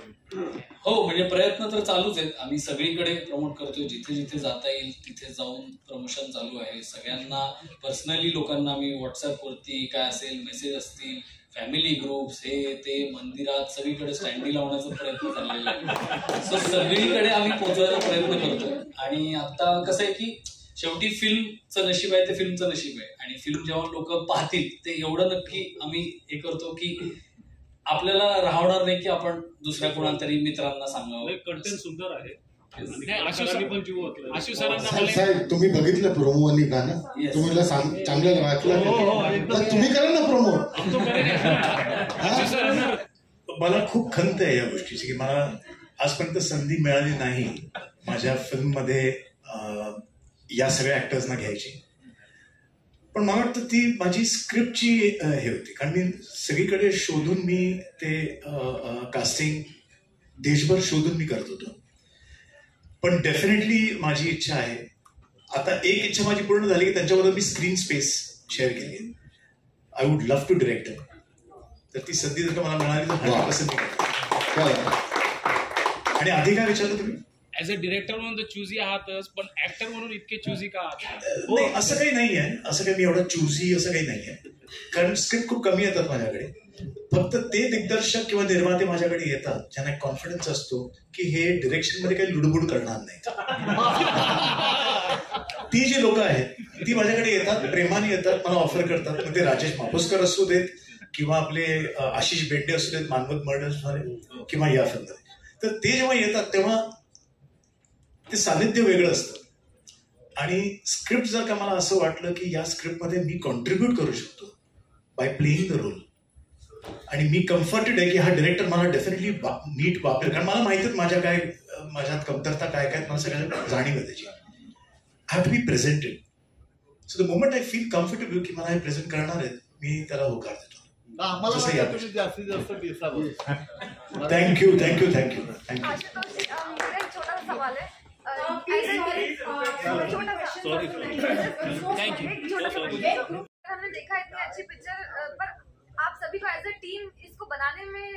S4: हो, म्हणजे प्रयत्न तर चालूच आहेत. आम्ही सगळीकडे प्रमोट करतोय, जिथे जिथे जाता येईल तिथे जाऊन प्रमोशन चालू आहे. सगळ्यांना पर्सनली लोकांना आम्ही व्हॉट्सअपवरती काय असेल मेसेज असतील, फॅमिली ग्रुप्स, हे ते मंदिरात सगळीकडे स्टँडी लावण्याचा प्रयत्न चाललेला आहे. सो सगळीकडे आम्ही पोहोचवायचा प्रयत्न करतोय. आणि आता कसं आहे की शेवटी फिल्मचं नशीब आहे ते फिल्मचं नशीब आहे आणि फिल्म जेव्हा लोक पाहतील ते एवढं नक्की आम्ही हे करतो की आपल्याला राहणार नाही की आपण दुसऱ्या कोणाला तरी मित्रांना सांगावं.
S17: कंटेंट सुंदर आहे. आशिष
S3: साहेब तुम्ही बघितलं प्रोमो आणि गाणं, तुम्हाला चांगलं वाटलं, तुम्ही करा ना प्रोमो.
S5: मला खूप खंत आहे या गोष्टीची की मला आजपर्यंत संधी मिळाली नाही माझ्या फिल्ममध्ये या सगळ्या ऍक्टर्सना घ्यायची. पण मला वाटतं ती माझी स्क्रिप्टची हे होती कारण मी सगळीकडे शोधून मी ते कास्टिंग देशभर शोधून मी करत होतो. पण डेफिनेटली माझी इच्छा आहे, आता एक इच्छा माझी पूर्ण झाली की त्यांच्याबरोबर मी स्क्रीन स्पेस शेअर केली. I would love to direct. तर ती संधी जर का मला मिळाली तर 100% मी करतो. आणि आधी काय विचारलं तुम्ही?
S13: ऍज अ डिरेक्टर म्हणून तर चुजी आहातच, पण ऍक्टर म्हणून इतके चुजी का आहात?
S5: नाही, असं काही नाही आहे. असं काही मी एवढं चुजी असं काही नाही आहे. कारण स्क्रिप्ट खूप कमी येतात माझ्याकडे. फक्त ते दिग्दर्शक किंवा निर्माते माझ्याकडे येतात ज्यांना एक कॉन्फिडन्स असतो की हे डिरेक्शन मध्ये काही लुडबुड करणार नाही. ती जी लोक आहेत ती माझ्याकडे येतात, प्रेमाने येतात, मला ऑफर करतात. मग ते राजेश मापोसकर असू देत किंवा आपले आशिष बेंडे असू देत मानवत मर्डर्स मध्ये किंवा या फिल्ममध्ये. तर ते जेव्हा येतात तेव्हा ते सानिध्य वेगळं असतं. आणि स्क्रिप्ट जर का मला असं वाटलं की या स्क्रिप्टमध्ये मी कॉन्ट्रीब्यूट करू शकतो बाय प्लेइंग द रोल आणि मी कम्फर्टेड आहे की हा डिरेक्टर मला डेफिनेटली नीट वापरेल कारण मला माहितीच माझ्यात कमतरता काय काय मला सगळ्यांना जाणीव आहे त्याची. I have to be presented. So the moment I feel comfortable की मला हे प्रेझेंट करणार आहेत मी त्याला होकार देतो.
S14: जास्तीत जास्त
S5: थँक्यू थँक्यू थँक्यू थँक्यू.
S18: छोटा सवाल है. हमने देखा इतनी अच्छी पिक्चर पर आप सभी को एज अ टीम इसको बनाने में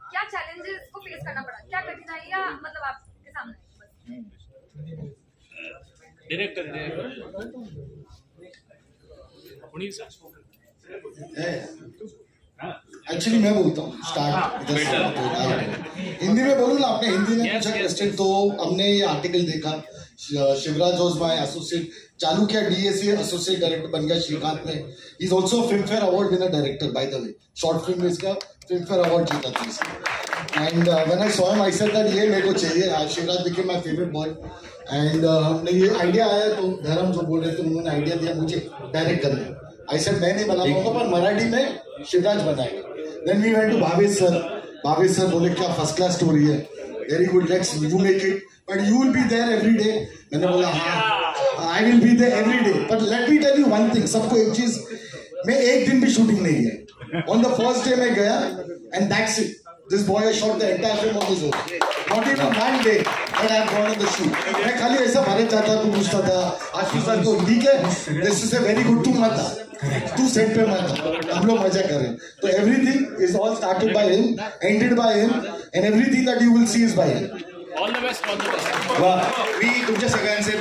S18: क्या चैलेंजेस को फेस करना पड़ा, क्या कठिनाइयाँ मतलब आपके सामने?
S17: डिरेक्टर
S3: एक्चुअली मैं बोलता हूँ स्टार्ट हिंदी में बोलूँ ना. आपने हिंदी में पूछा क्वेश्चन तो हमने ये आर्टिकल देखा. शिवराज वॉज माय एसोसिएट, चालू किया डीएसए एसोसिएट डायरेक्टर बन गया श्रीकांत ने. ही is also film fair award winner director by the way. Short film में इसका फिल्म फेयर अवार्ड जीता था इसका. End when I saw him I said that ये मेरे को चाहिए. शिवराज बिकेम माय फेवरेट बॉय. एंड हमने ये आइडिया आया तो धर्म जो बोल रहे थे उन्होंने आइडिया दिया मुझे डायरेक्ट करने. आई सेड मैं नहीं बना पाऊंगा पर मराठी में शिवराज बनाएगा. Then we went to Bhavesh sir. Bhavesh sir बोले क्या फर्स्ट क्लास स्टोरी है, very good, let's you make it but you will be there every day. मैंने बोला हाँ I will be there every day but let me tell you one thing. सबको एक चीज, मैं एक दिन भी शूटिंग नहीं है. ऑन द फर्स्ट डे मैं गया and that's it. This boy has shot the entire film on his own. Not even one day that I have gone on the shoot. मैं खाली ऐसा भारत जाता तो पूछता था आशीष सर को ठीक है, this is a very good, तू मत आ, तू सेट पे मत आ, हम लोग मजा करें. तो everything is all started by him, ended by him, and everything that you will see is by him.
S13: All the best, all the best.
S5: वाह, मी तुमच्या सगळ्यांचे